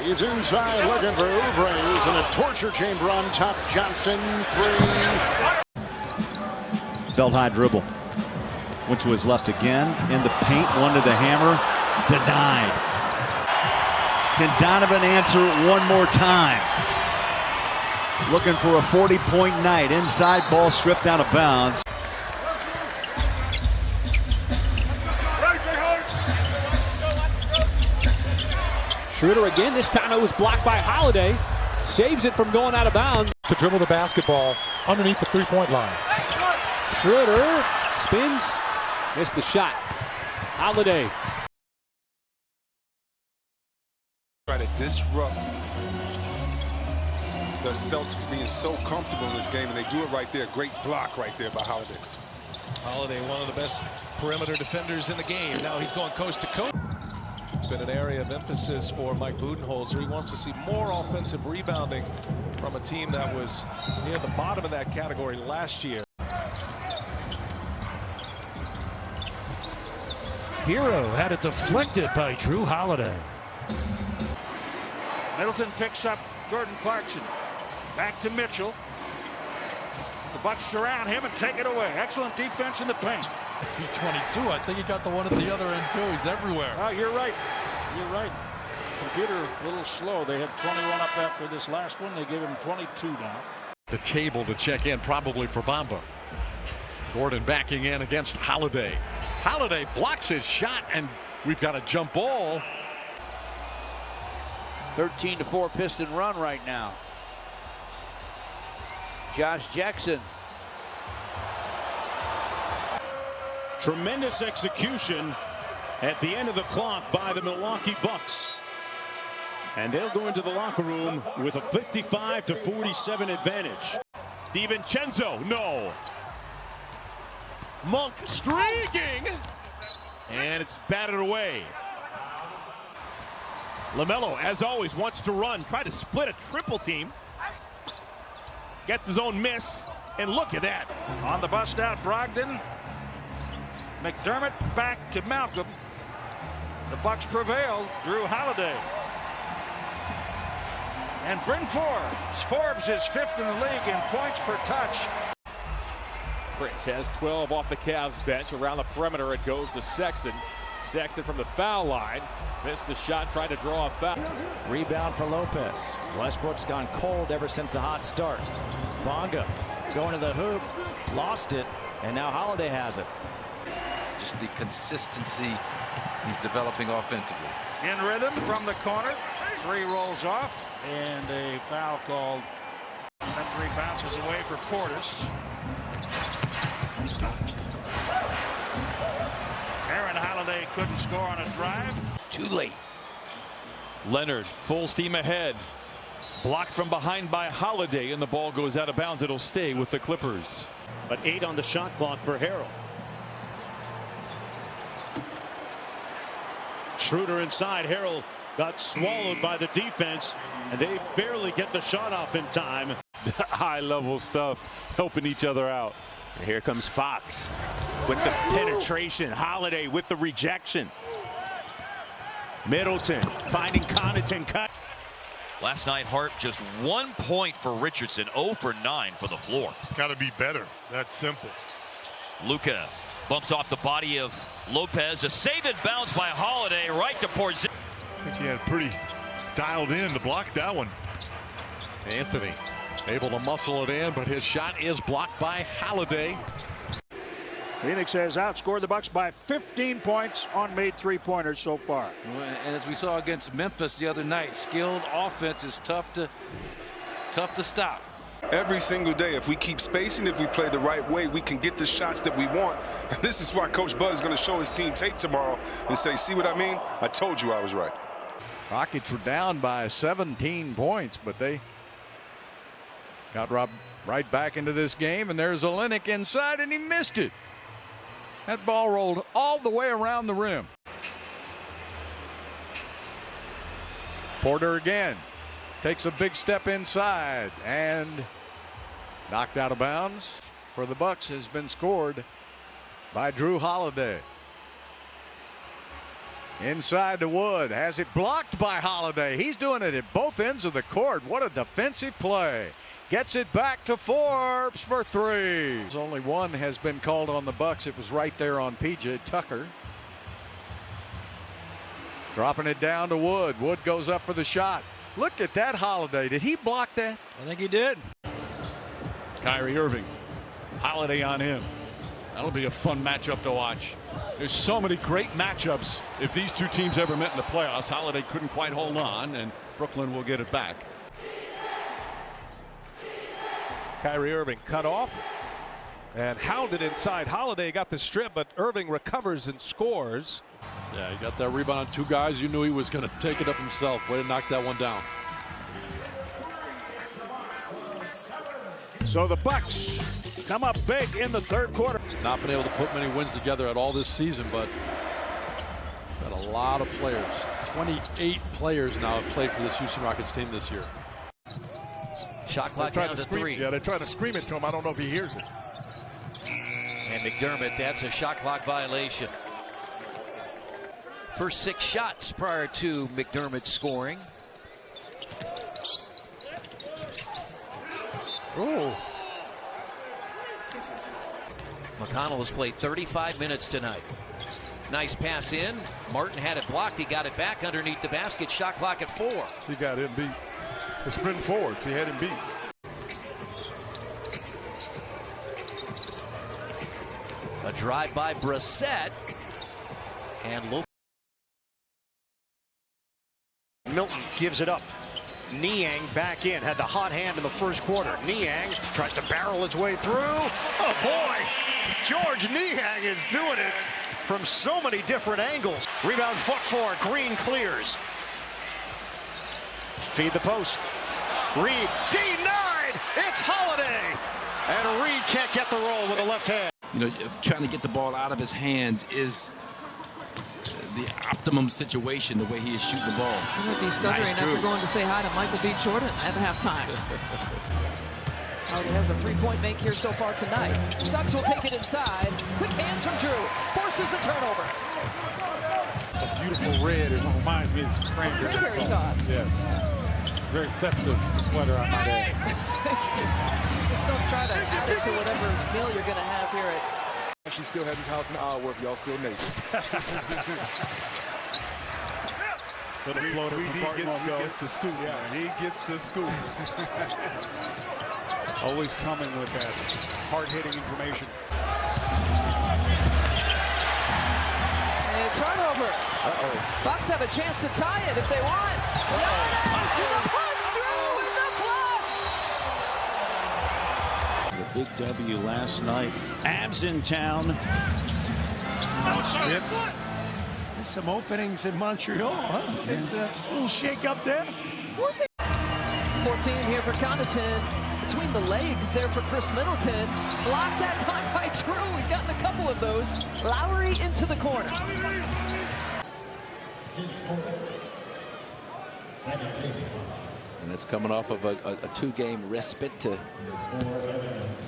He's inside looking for Oubre's in a torture chamber on top. Johnson 3. Belt high dribble. Went to his left again. In the paint, one to the hammer. Denied. Can Donovan answer one more time? Looking for a 40-point night. Inside, ball stripped out of bounds. Schroeder again. This time it was blocked by Holiday. Saves it from going out of bounds. To dribble the basketball underneath the three-point line. Schroeder spins. Missed the shot. Holiday Try to disrupt the Celtics being so comfortable in this game, and they do it right there. Great block right there by Holiday. Holiday, one of the best perimeter defenders in the game. Now he's going coast to coast. It's been an area of emphasis for Mike Budenholzer. He wants to see more offensive rebounding from a team that was near the bottom of that category last year. Hero had it deflected by Jrue Holiday. Middleton picks up Jordan Clarkson. Back to Mitchell. The Bucks surround him and take it away. Excellent defense in the paint. P22, I think he got the one at the other end too. He's everywhere. Oh, you're right. You're right. Computer a little slow. They had 21 up after this last one. They gave him 22 now. The table to check in probably for Bamba. Gordon backing in against Holiday. Holiday blocks his shot, and we've got a jump ball. 13-4 Piston run right now. Josh Jackson. Tremendous execution at the end of the clock by the Milwaukee Bucks. And they'll go into the locker room with a 55-47 advantage. DiVincenzo, no. Monk streaking, and it's batted away. LaMelo, as always, wants to run, try to split a triple team. Gets his own miss, and look at that. On the bust out, Brogdon. McDermott back to Malcolm. The Bucks prevail. Jrue Holiday. And Bryn Forbes. Forbes is 5th in the league in points per touch. Prince has 12 off the Cavs bench. Around the perimeter, it goes to Sexton. Sexton from the foul line. Missed the shot, tried to draw a foul. Rebound for Lopez. Westbrook's gone cold ever since the hot start. Bonga going to the hoop. Lost it. And now Holiday has it. Just the consistency he's developing offensively. In rhythm from the corner. 3 rolls off. And a foul called. That 3 bounces away for Portis. Aaron Holiday couldn't score on a drive. Too late. Leonard full steam ahead. Blocked from behind by Holiday, and the ball goes out of bounds. It'll stay with the Clippers. But 8 on the shot clock for Harrell. Schroeder inside. Harrell got swallowed by the defense, and they barely get the shot off in time. High-level stuff, helping each other out. And here comes Fox with the penetration. Holiday with the rejection. Middleton finding Connaughton cut. Last night, Hart just 1 point for Richardson, 0 for 9 for the floor. Got to be better. That's simple. Luka bumps off the body of Lopez. A save and bounce by Holiday right to Porzingis. I think he had pretty dialed in to block that one. Anthony able to muscle it in, but his shot is blocked by Holiday. Phoenix has outscored the Bucks by 15 points on made 3-pointers so far. And as we saw against Memphis the other night, skilled offense is tough to stop. Every single day, if we keep spacing, if we play the right way, we can get the shots that we want. And this is why Coach Bud is going to show his team tape tomorrow and say, see what I mean? I told you I was right. Rockets were down by 17 points, but they got right back into this game, and there's Olynyk inside, and he missed it. That ball rolled all the way around the rim. Porter again takes a big step inside and knocked out of bounds for the Bucks. Has been scored by Jrue Holiday. Inside to Wood, has it blocked by Holiday. He's doing it at both ends of the court. What a defensive play. Gets it back to Forbes for 3. Only one has been called on the Bucks. It was right there on PJ Tucker. Dropping it down to Wood. Wood goes up for the shot. Look at that, Holiday. Did he block that? I think he did. Kyrie Irving. Holiday on him. That'll be a fun matchup to watch. There's so many great matchups. If these two teams ever met in the playoffs, Holiday couldn't quite hold on, and Brooklyn will get it back. Kyrie Irving cut off. And hounded inside. Holiday got the strip, but Irving recovers and scores. Yeah, he got that rebound on two guys. You knew he was going to take it up himself. Way to knock that one down. So the Bucks come up big in the third quarter. Not been able to put many wins together at all this season, but got a lot of players. 28 players now have played for this Houston Rockets team this year. Shot clock down to 3. Yeah, they're trying to scream it to him. I don't know if he hears it. And McDermott, that's a shot clock violation. First 6 shots prior to McDermott scoring. Oh. McConnell has played 35 minutes tonight. Nice pass in. Martin had it blocked. He got it back underneath the basket. Shot clock at 4. He got him beat. The sprint forward. He had him beat. A drive by Brissett. And look. Milton gives it up. Niang back in. Had the hot hand in the first quarter. Niang tries to barrel his way through. Oh, boy. George Niang is doing it from so many different angles. Rebound foot 4. Green clears. Feed the post. Reed denied. It's Holiday. And Reed can't get the roll with the left hand. You know, trying to get the ball out of his hands is the optimum situation, the way he is shooting the ball. He might be stuttering after going to say hi to Michael B. Jordan at halftime. Already has a three-point make here so far tonight. Suggs will take it inside. Quick hands from Jrue. Forces a turnover. A beautiful red. It reminds me of some cranberry sauce. Yes. Very festive sweater on my day. Just don't try to add it to whatever meal you're going to have here at. She still has his house in Isleworth. Y'all still neighbors. Little floater from he gets the scoop. Yeah, he gets the scoop. Always coming with that hard-hitting information. A turnover. Bucks have a chance to tie it if they want. Giannis to the push, Jrue in the flush. The big W last night. Avs in town. Strip. There's some openings in Montreal, huh? There's a little shake up there. 14 here for Connaughton. Between the legs there for Chris Middleton. Blocked that time by Jrue. He's gotten a couple of those. Lowry into the corner. And it's coming off of a 2-game respite to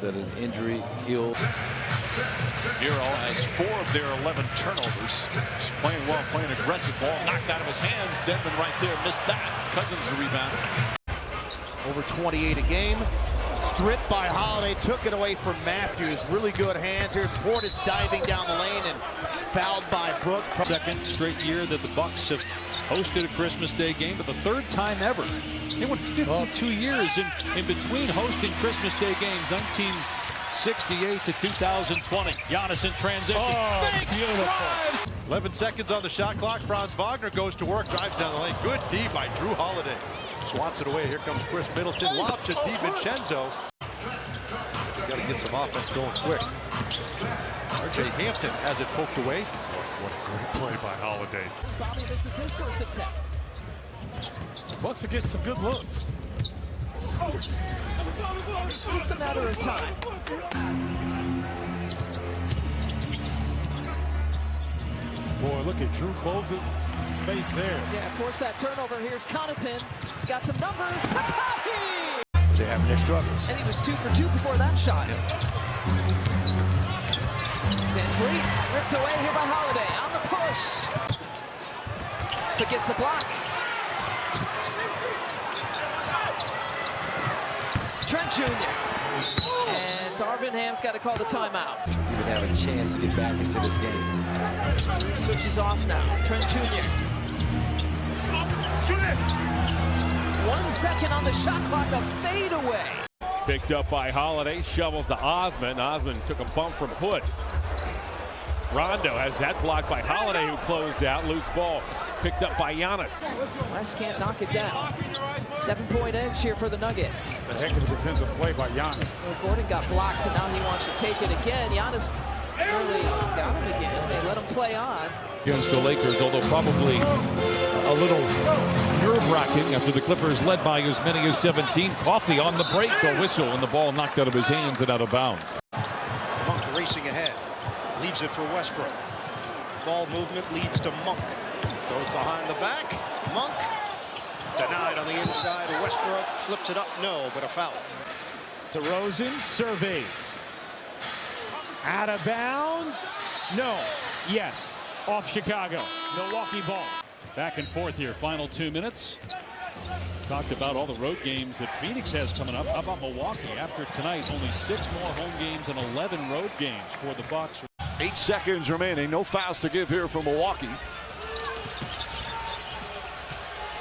that an injury healed. Bureau has 4 of their 11 turnovers. He's playing well, playing aggressive ball. Knocked out of his hands. Denman right there missed that. Cousins the rebound. Over 28 a game. Stripped by Holiday. Took it away from Matthews. Really good hands. Here's Portis diving down the lane and fouled by Brook. Second straight year that the Bucks have hosted a Christmas Day game, but the 3rd time ever. They went 52 years in between hosting Christmas Day games. 1968 to 2020. Giannis in transition. Drives. 11 seconds on the shot clock. Franz Wagner goes to work, drives down the lane. Good D by Jrue Holiday. Swats it away. Here comes Chris Middleton. Lob to DiVincenzo. Got to get some offense going quick. RJ Hampton has it poked away. What a great play by Holiday. Bobby, this is his first attempt. Bucks are getting some good looks. Just a matter of time. Boy, look at Jrue closing space there. Yeah, force that turnover. Here's Connaughton. He's got some numbers. They're having their struggles. And he was 2 for 2 before that shot. Van Fleet ripped away here by Holiday. On the push. But gets the block. Trent Jr. And Darvin Ham's got to call the timeout. Even have a chance to get back into this game. Switches off now. Trent Jr. Shoot it! 1 second on the shot clock. A fade away. Picked up by Holiday. Shovels to Osman. Osman took a bump from Hood. Rondo has that blocked by Holiday, who closed out. Loose ball picked up by Giannis. West can't knock it down. 7-point edge here for the Nuggets. A heck of a defensive play by Giannis. Well, Gordon got blocks, and now he wants to take it again. Giannis really got him again. They let him play on. Against the Lakers, although probably a little nerve-wracking after the Clippers led by as many as 17. Coffee on the break, a whistle, and the ball knocked out of his hands and out of bounds. Monk racing ahead, leaves it for Westbrook. Ball movement leads to Monk. Goes behind the back. Monk denied on the inside. Westbrook flips it up. No, but a foul. DeRozan surveys. Out of bounds. No. Yes. Off Chicago. Milwaukee ball. Back and forth here. Final 2 minutes. Talked about all the road games that Phoenix has coming up. How about Milwaukee? After tonight, only 6 more home games and 11 road games for the Bucks. 8 seconds remaining. No fouls to give here for Milwaukee.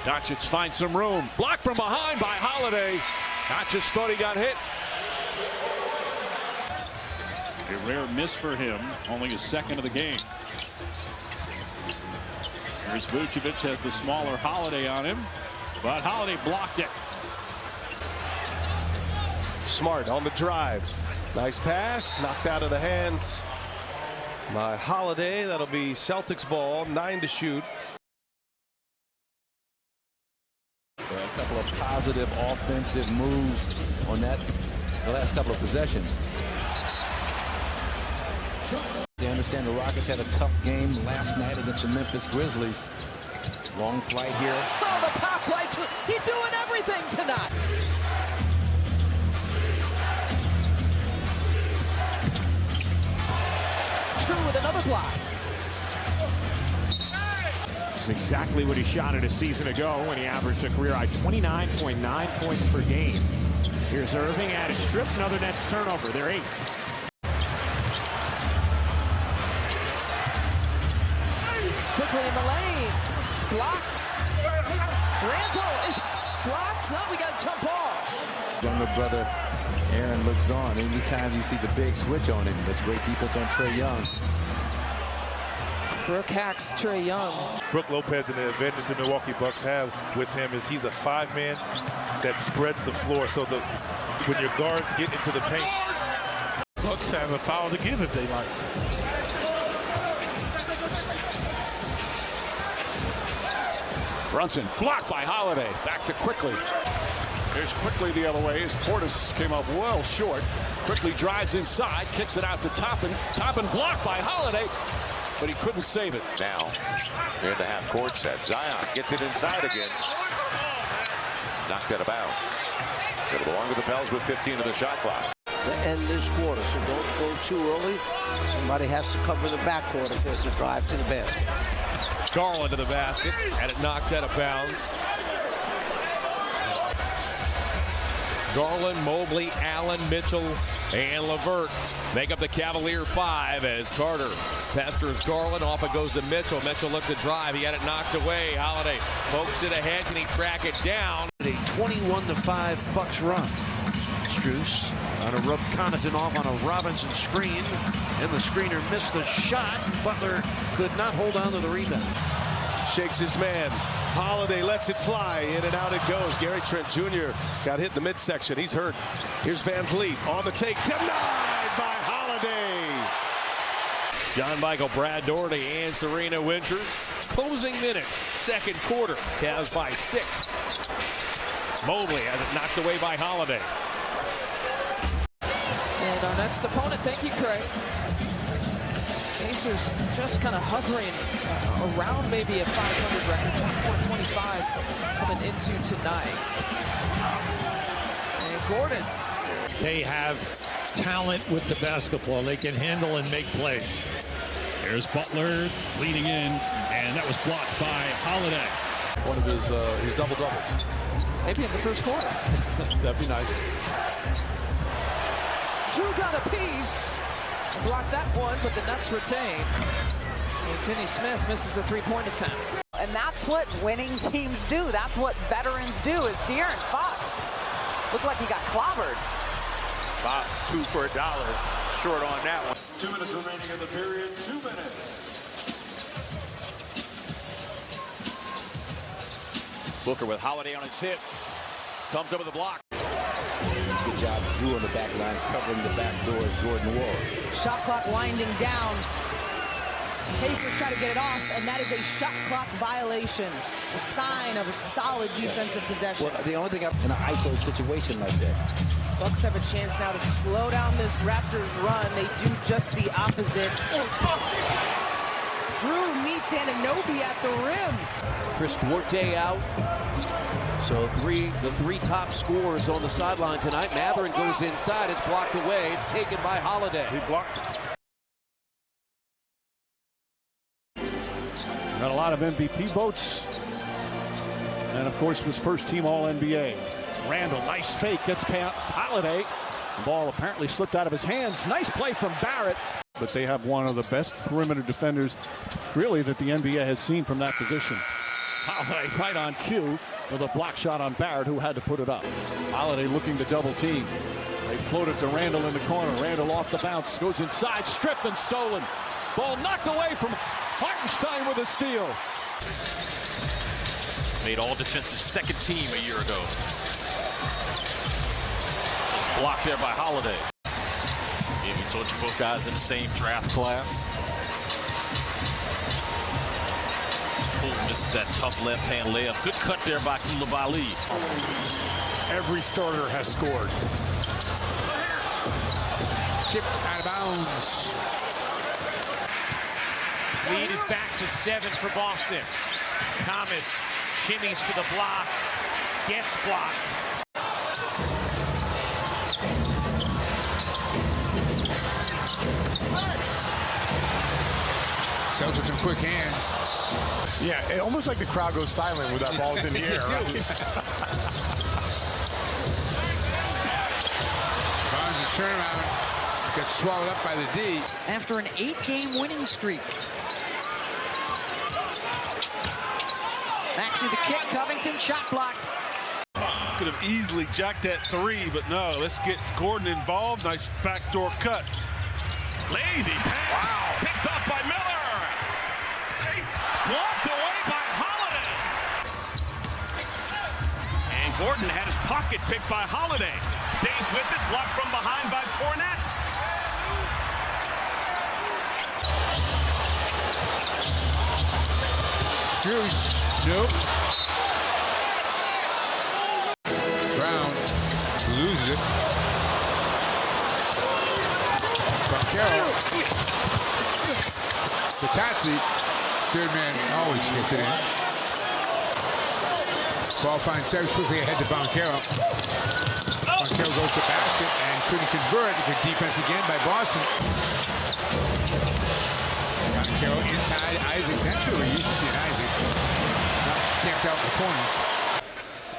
Doncic finds some room. Blocked from behind by Holiday. Doncic thought he got hit. A rare miss for him. Only his second of the game. Here's Vucevic, has the smaller Holiday on him. But Holiday blocked it. Smart on the drive. Nice pass. Knocked out of the hands by Holiday. That'll be Celtics ball. 9 to shoot. A couple of positive offensive moves on the last couple of possessions. They understand the Rockets had a tough game last night against the Memphis Grizzlies. Long flight here. Oh, the pop play. He's doing everything tonight. Jrue with another block. It's exactly what he shot at a season ago when he averaged a career-high 29.9 points per game. Here's Irving, added strip, another Nets turnover. They're 8th. Quickly in the lane. Blocked. Randall is blocked. No, we got a jump ball. Younger brother Aaron looks on. Anytime he sees a big switch on him, that's great defense on Trae Young. Brooke hacks Trae Young. Brook Lopez, and the advantage the Milwaukee Bucks have with him is he's a 5-man that spreads the floor. So when your guards get into the paint. Bucks have a foul to give if they like. Brunson blocked by Holiday. Back to Quickly. There's Quickly the other way as Portis came up well short. Quickly drives inside, kicks it out to Toppin. Toppin blocked by Holiday, but he couldn't save it. Now, in the half-court set, Zion gets it inside again. Knocked out of bounds. It'll belong to the Pels with 15 of the shot clock. To end this quarter, so don't go too early. Somebody has to cover the backcourt if there's a drive to the basket. Garland to the basket, and it knocked out of bounds. Garland, Mobley, Allen, Mitchell, and LeVert make up the Cavalier 5 as Carter pesters Garland. Off it goes to Mitchell. Mitchell looked to drive. He had it knocked away. Holiday pokes it ahead, and he track it down. A 21-5 Bucks run. Strus on a Connaughton off on a Robinson screen, and the screener missed the shot. Butler could not hold on to the rebound. Shakes his man. Holiday lets it fly. In and out it goes. Gary Trent Jr. got hit in the midsection. He's hurt. Here's Van Vliet on the take. Denied by Holiday. John Michael, Brad Doherty, and Serena Winters. Closing minutes. Second quarter. Cavs by 6. Mobley has it knocked away by Holiday. And our next opponent, thank you, Craig. Pacers just kind of hovering around maybe a 500 record, 24-25 coming into tonight. And Gordon. They have talent with the basketball. They can handle and make plays. There's Butler leading in, and that was blocked by Holiday. One of his double-doubles. Maybe in the first quarter. That'd be nice. Jrue got a piece. Blocked that one, but the Nets retain. And Finney Smith misses a three-point attempt. And that's what winning teams do. That's what veterans do. As De'Aaron Fox looked like he got clobbered. Fox 2 for $1. Short on that one. 2 minutes remaining in the period. 2 minutes. Booker with Holiday on his hip. Comes up with a block. Good job, Jrue on the back line, covering the back door of Jordan Wall. Shot clock winding down. Pacers try to get it off, and that is a shot clock violation. A sign of a solid defensive possession. Well, the only thing in an ISO situation like that. Bucks have a chance now to slow down this Raptors run. They do just the opposite. Jrue meets Anunoby at the rim. Chris Duarte out. So the three top scorers on the sideline tonight. Mathurin goes inside. It's blocked away. It's taken by Holiday. He blocked. Got a lot of MVP votes. And of course was first team All-NBA. Randall, nice fake, gets past Holiday. The ball apparently slipped out of his hands. Nice play from Barrett. But they have one of the best perimeter defenders, really, that the NBA has seen from that position. Holiday right on cue with a block shot on Barrett, who had to put it up. Holiday looking to double team. They float it to Randall in the corner. Randall off the bounce, goes inside, stripped and stolen. Ball knocked away from Hartenstein with a steal. Made all defensive second team a year ago. Just blocked there by Holiday. Yeah, we told you both guys in the same draft class. Boom, this is that tough left-hand layup. Good cut there by Koulibaly. Every starter has scored. Kick out of bounds. Lead is back to 7 for Boston. Thomas shimmies to the block, gets blocked. Celtics in quick hands. Yeah, almost like the crowd goes silent with that ball in the air. Right? Barnes' a turnaround. Gets swallowed up by the D. After an 8-game winning streak. Maxey the kick, Covington shot blocked. Could have easily jacked that three, but no, let's get Gordon involved. Nice backdoor cut. Lazy pass. Wow. Picked up by Miller. Blocked away by Holiday. And Gordon had his pocket picked by Holiday. Stays with it, blocked from behind by Fournette. Jrue. Nope. Brown loses it. Banchero. Batazzi. Third man always gets it in. Ball finds Seves quickly ahead to Banchero. Banchero goes to the basket and couldn't convert. Good defense again by Boston. Banchero inside Isaac. That's where we used to see it, Isaac. Camped out in the corners.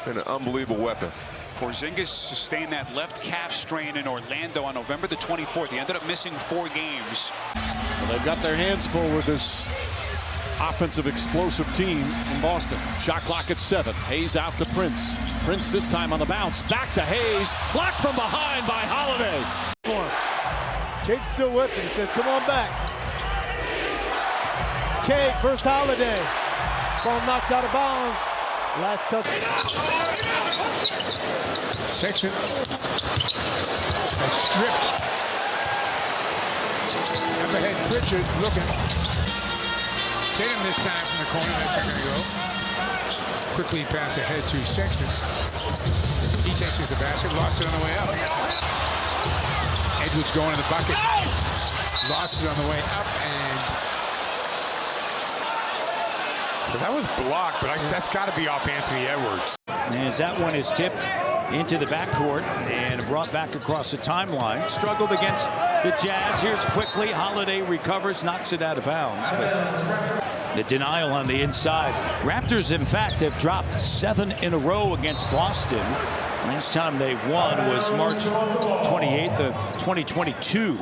And an unbelievable weapon. Porzingis sustained that left calf strain in Orlando on November the 24th. He ended up missing 4 games. Well, they've got their hands full with this offensive explosive team in Boston. Shot clock at 7. Hayes out to Prince. Prince this time on the bounce. Back to Hayes. Blocked from behind by Holiday. Kate's still with him. He says, come on back. Kate versus Holiday. Ball knocked out of bounds. Last touch. Sexton. And stripped. Up ahead, Pritchard looking. Tatum this time from the corner. That's not going to go. Quickly pass ahead to Sexton. He takes it to the basket. Lost it on the way up. Edwards going in the bucket. Lost it on the way up. And so that was blocked, but that's got to be off Anthony Edwards. And as that one is tipped into the backcourt and brought back across the timeline, struggled against the Jazz. Here's quickly, Holiday recovers, knocks it out of bounds. But the denial on the inside. Raptors, in fact, have dropped 7 in a row against Boston. Last time they won was March 28th of 2022.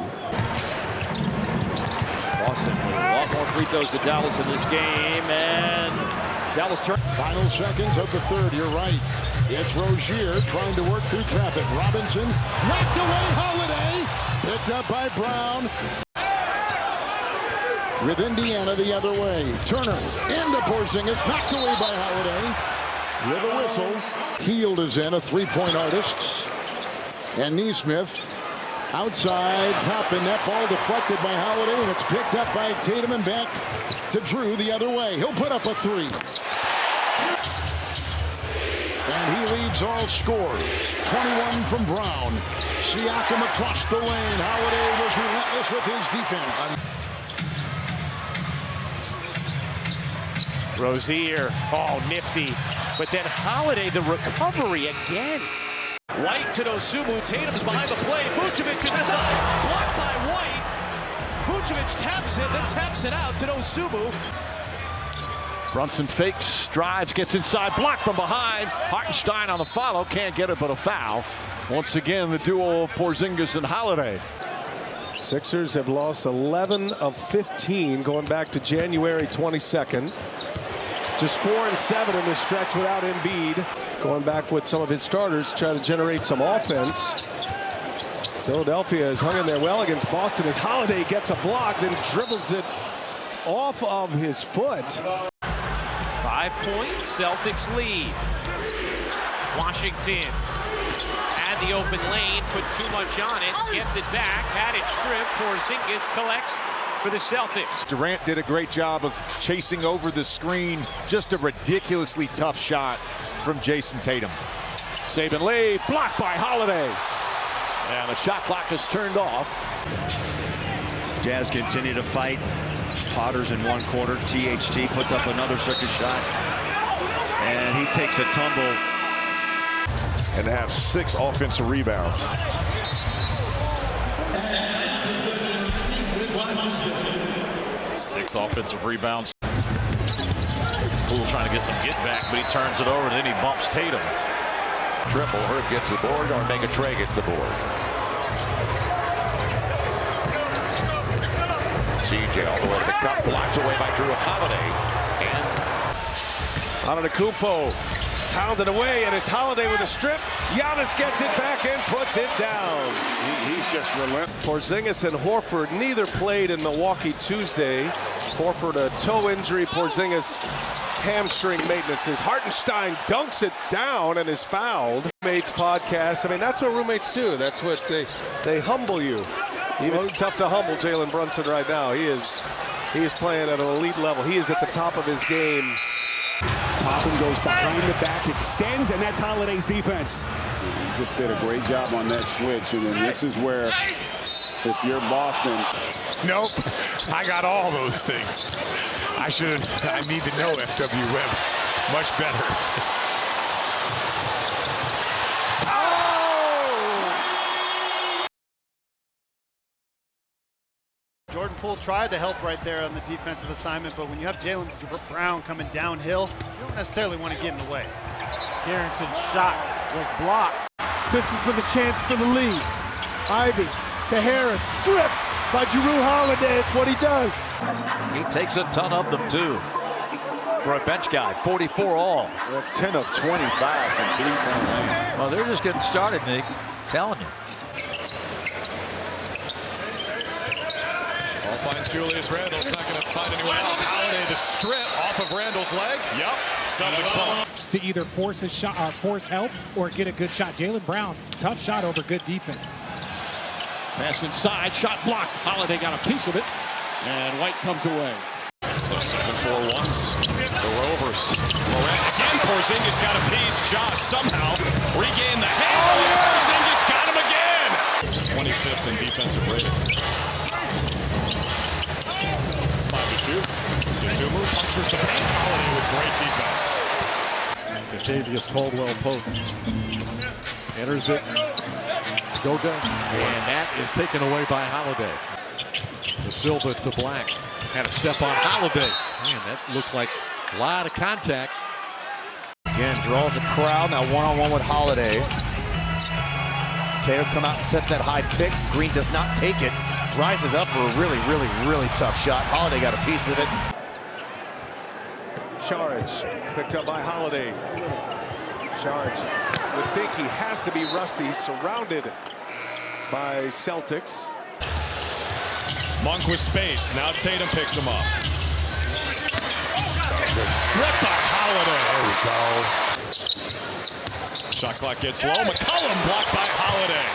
Boston with a lot more free throws to Dallas in this game, and Dallas turn. Final seconds of the third, you're right. It's Rozier trying to work through traffic. Robinson knocked away Holiday. Picked up by Brown. With Indiana the other way. Turner into Porzingis, knocked away by Holiday. with a whistle. Hield is in, a three-point artist. And Neesmith outside, top, and that ball deflected by Holiday, and it's picked up by Tatum and back to Jrue the other way. He'll put up a three. And he leads all scorers. 21 from Brown. Siakam across the lane. Holiday was relentless with his defense. Rozier, oh, nifty. But then Holiday, the recovery again. White to Dosunmu. Tatum's behind the play. Vucevic inside. Blocked by White. Vucevic taps it, then taps it out to Dosunmu. Brunson fakes, drives, gets inside, blocked from behind. Hartenstein on the follow, can't get it but a foul. Once again, the duo of Porzingis and Holiday. Sixers have lost 11 of 15 going back to January 22nd. Just 4 and 7 in this stretch without Embiid. Going back with some of his starters to try to generate some offense. Philadelphia has hung in there well against Boston as Holiday gets a block, then dribbles it off of his foot. 5-point Celtics lead. Washington at the open lane, put too much on it, gets it back, had it stripped. Porzingis collects for the Celtics. Durant did a great job of chasing over the screen. Just a ridiculously tough shot from Jason Tatum. Saban Lee, blocked by Holiday. And the shot clock is turned off. Jazz continue to fight. Potter's in one quarter. THT puts up another circus shot. And he takes a tumble. And have 6 offensive rebounds. Six offensive rebounds. Poole trying to get some get back, but he turns it over and then he bumps Tatum. Triple. Herb gets the board, or Mega Trey gets the board. CJ all the way to the cup, blocked away by Jrue Holiday. And Antetokounmpo pounded away, and it's Holiday with a strip. Giannis gets it back and puts it down. He's just relentless. Porzingis and Horford neither played in Milwaukee Tuesday. Horford a toe injury, Porzingis hamstring maintenance. As Hartenstein dunks it down and is fouled. Roommates podcast, I mean, that's what roommates do. That's what they humble you. It's tough to humble Jalen Brunson right now. He is playing at an elite level. He is at the top of his game. Toppin goes behind the back, extends, and that's Holiday's defense. He just did a great job on that switch, and then this is where, if you're Boston. Nope, I got all those things. I need to know FW Webb much better. Jordan Poole tried to help right there on the defensive assignment, but when you have Jaylen Brown coming downhill, you don't necessarily want to get in the way. Garrison's shot was blocked. This is for the chance for the lead. Ivy to Harris, stripped by Jrue Holiday. It's what he does. He takes a ton of them too. For a bench guy, 44 all. 10 of 25 from three-point land. Well, they're just getting started, Nick. I'm telling you. Finds Julius Randle. It's not going to find anyone else. Holiday, the strip off of Randle's leg. Yep. Celtics ball. To either force a shot, force help, or get a good shot. Jaylen Brown, tough shot over good defense. Pass inside, shot blocked. Holiday got a piece of it, and White comes away. So 7-4 once. The Rovers. Morant again. Porzingis got a piece. Josh somehow regained the handle. Porzingis got him again. 25th in defensive rating. Dosunmu punctures the paint. Holiday with great defense. Kentavious Caldwell-Pope enters it. Goga, and that is taken away by Holiday. The Silva to Black. Had a step on Holiday. Man, that looked like a lot of contact. Again, draws a crowd. Now one-on-one with Holiday. Tatum come out and set that high pick. Green does not take it. Rises up for a really, really, really tough shot. Holiday got a piece of it. Saric picked up by Holiday. Saric would think he has to be rusty, surrounded by Celtics. Monk with space. Now Tatum picks him up. Strip by Holiday. There we go. Shot clock gets low. McCollum blocked by Holiday.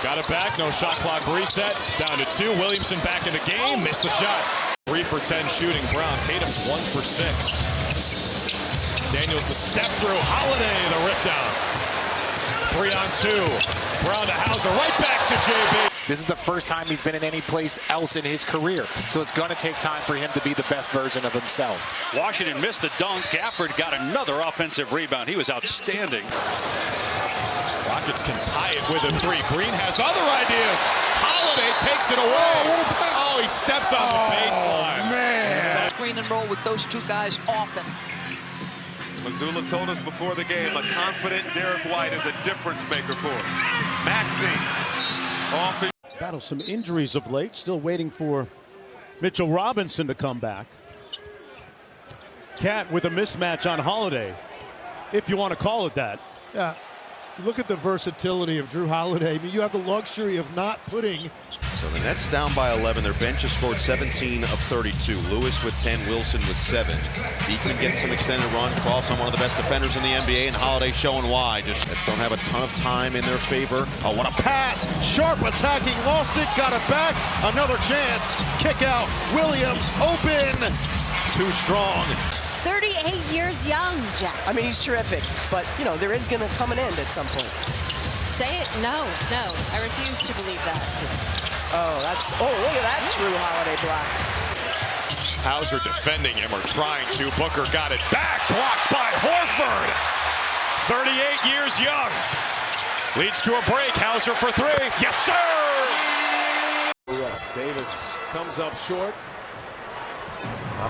Got it back. No shot clock reset. Down to 2. Williamson back in the game. Missed the shot. 3 for 10 shooting. Brown. Tatum 1 for 6. Daniels the step through. Holiday the rip down. 3 on 2. Brown to Hauser. Right back to JB. This is the first time he's been in any place else in his career. So it's going to take time for him to be the best version of himself. Washington missed the dunk. Gafford got another offensive rebound. He was outstanding. Rockets can tie it with a 3. Green has other ideas. Holiday takes it away. Oh, he stepped on the baseline. Man. Screen and roll with those two guys often. Mazzulla told us before the game, a confident Derek White is a difference maker for us. Maxey off. Battled some injuries of late. Still waiting for Mitchell Robinson to come back. Cat with a mismatch on Holiday, if you want to call it that. Yeah. Look at the versatility of Jrue Holiday. I mean, you have the luxury of not putting. So the Nets down by 11. Their bench has scored 17 of 32. Lewis with 10, Wilson with 7. Beekman gets some extended run. Cross on one of the best defenders in the NBA, and Holiday showing why. Just don't have a ton of time in their favor. Oh, what a pass! Sharp attacking, lost it, got it back. Another chance. Kick out. Williams open. Too strong. 38 years young, Jack. I mean, he's terrific, but, you know, there is going to come an end at some point. Say it. No, I refuse to believe that. Oh, look at that Jrue Holiday block. Hauser defending him or trying to. Booker got it back. Blocked by Horford. 38 years young. Leads to a break. Hauser for 3. Yes, sir! Yes, Davis comes up short.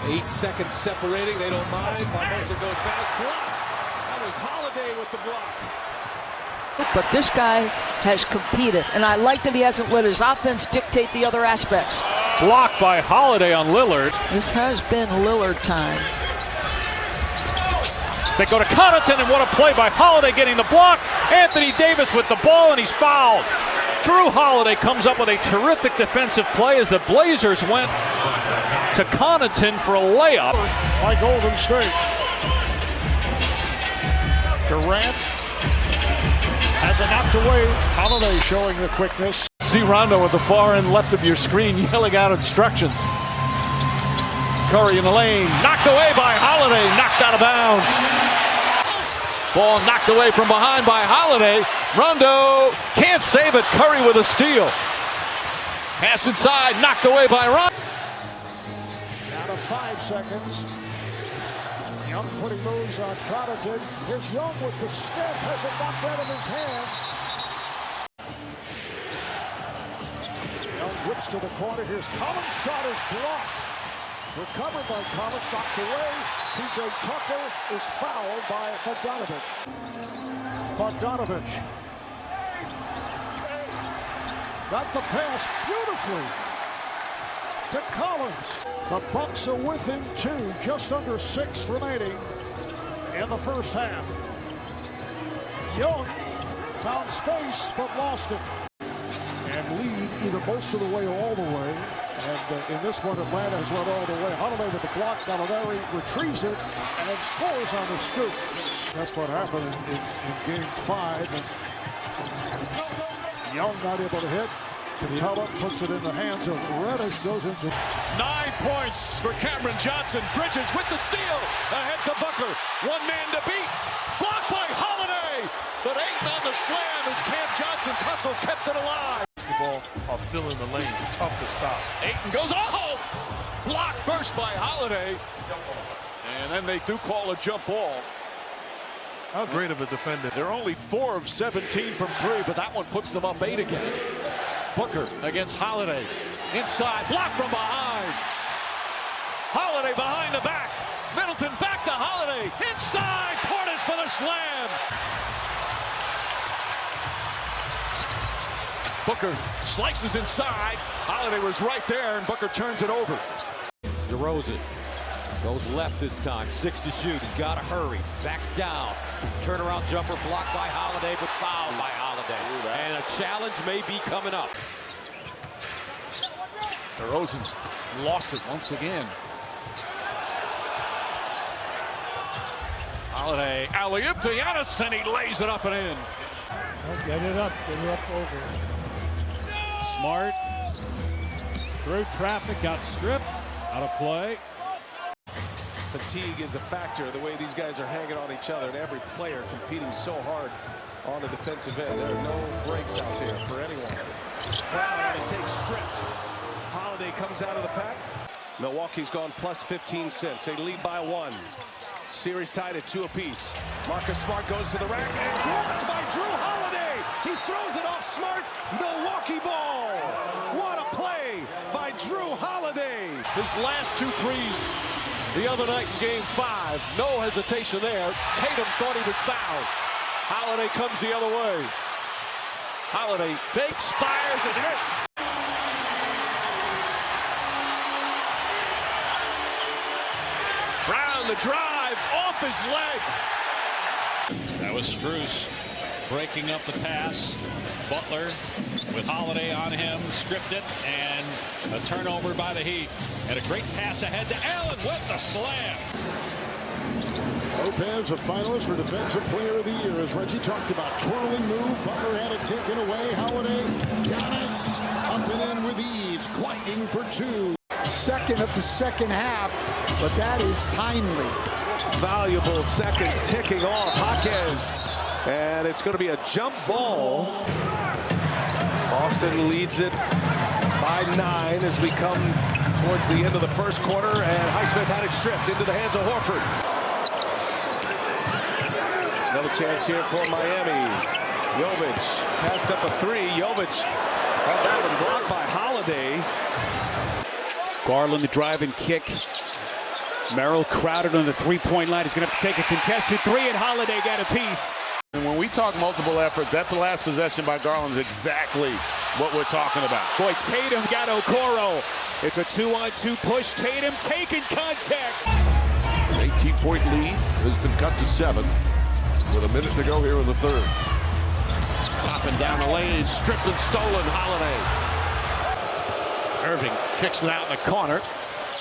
8 seconds separating. They don't mind. Barbosa goes fast. Blocked. That was Holiday with the block. But this guy has competed, and I like that he hasn't let his offense dictate the other aspects. Blocked by Holiday on Lillard. This has been Lillard time. They go to Connaughton, and what a play by Holiday getting the block. Anthony Davis with the ball, and he's fouled. Jrue Holiday comes up with a terrific defensive play as the Blazers went to Connaughton for a layup. By Golden State. Durant has it knocked away. Holiday showing the quickness. See Rondo at the far end left of your screen yelling out instructions. Curry in the lane. Knocked away by Holiday. Knocked out of bounds. Ball knocked away from behind by Holiday. Rondo can't save it. Curry with a steal. Pass inside. Knocked away by Rondo. Out of 5 seconds. Young putting moves on Connaughton. Here's Young with the step. Has it knocked out of his hands. Young whips to the corner. Here's Collins. Shot is blocked. Recovered by Collins. Knocked away. P.J. Tucker is fouled by Bogdanovich. Bogdanovich got the pass beautifully to Collins. The Bucks are within 2, just under 6 remaining in the first half. Young found space but lost it. And lead either most of the way or all the way. And in this one, Atlanta has led all the way. Holiday with the block. Gallinari retrieves it and scores on the scoop. That's what happened in Game 5. And Young not able to hit. Capella puts it in the hands of Reddish, goes into 9 points for Cameron Johnson. Bridges with the steal. Ahead to Booker. 1 man to beat. Blocked by Holiday. But 8th on the slam as Cam Johnson's hustle kept it alive. Basketball are filling the lanes. Tough to stop. Ayton goes, oh! Blocked first by Holiday. And then they do call a jump ball. How great of a defender. They're only 4 of 17 from 3, but that one puts them up 8 again. Booker against Holiday. Inside, block from behind. Holiday behind the back. Middleton back to Holiday. Inside, Portis for the slam. Booker slices inside. Holiday was right there, and Booker turns it over. DeRozan goes left this time. 6 to shoot. He's got to hurry. Backs down. Turnaround jumper blocked by Holiday, but fouled by Holiday. And a challenge may be coming up. DeRozan lost it once again. Holiday, alley-oop to Giannis, and he lays it up and in. Get it up over. Smart through traffic, got stripped, out of play. Fatigue is a factor, the way these guys are hanging on each other, and every player competing so hard on the defensive end. There are no breaks out there for anyone. Brown to take stripped. Holiday comes out of the pack. Milwaukee's gone plus 15 cents. They lead by 1. Series tied at 2 apiece. Marcus Smart goes to the rack and blocked by Jrue Holiday. He throws it off Smart. Milwaukee ball. What a play by Jrue Holiday. His last 2 threes the other night in game 5. No hesitation there. Tatum thought he was fouled. Holiday comes the other way. Holiday fakes, fires, and hits. Brown the drive off his leg. That was Strus breaking up the pass. Butler with Holiday on him, stripped it, and a turnover by the Heat. And a great pass ahead to Allen with the slam. Lopez, a finalist for Defensive Player of the Year, as Reggie talked about. Twirling move, Butler had it taken away. Holiday, Giannis, up and in with ease, gliding for 2. Second of the second half, but that is timely. Valuable seconds ticking off. Jaquez, and it's going to be a jump ball. Boston leads it by 9 as we come towards the end of the first quarter, and Highsmith had it stripped into the hands of Horford. Another chance here for Miami. Jovic passed up a 3. Jovic had that one blocked by Holiday. Garland, the drive and kick. Merrill crowded on the three-point line. He's going to have to take a contested 3, and Holiday got a piece. And when we talk multiple efforts, that last possession by Garland is exactly what we're talking about. Boy, Tatum got Okoro. It's a 2-on-2 push. Tatum taking contact. 18-point lead has been cut to 7 with a minute to go here in the third. Popping down the lane, stripped and stolen. Holiday. Irving kicks it out in the corner.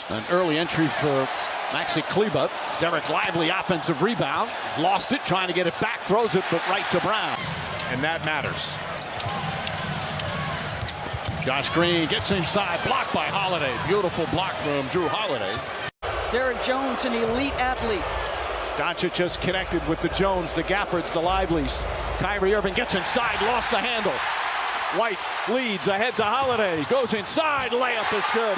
An early entry for Maxi Kleber. Derek Lively offensive rebound. Lost it, trying to get it back. Throws it, but right to Brown. And that matters. Josh Green gets inside. Blocked by Holiday. Beautiful block from Jrue Holiday. Derek Jones, an elite athlete. Doncic just connected with the Jones, the Gaffords, the Liveleys. Kyrie Irving gets inside, lost the handle. White leads ahead to Holiday. Goes inside, layup is good.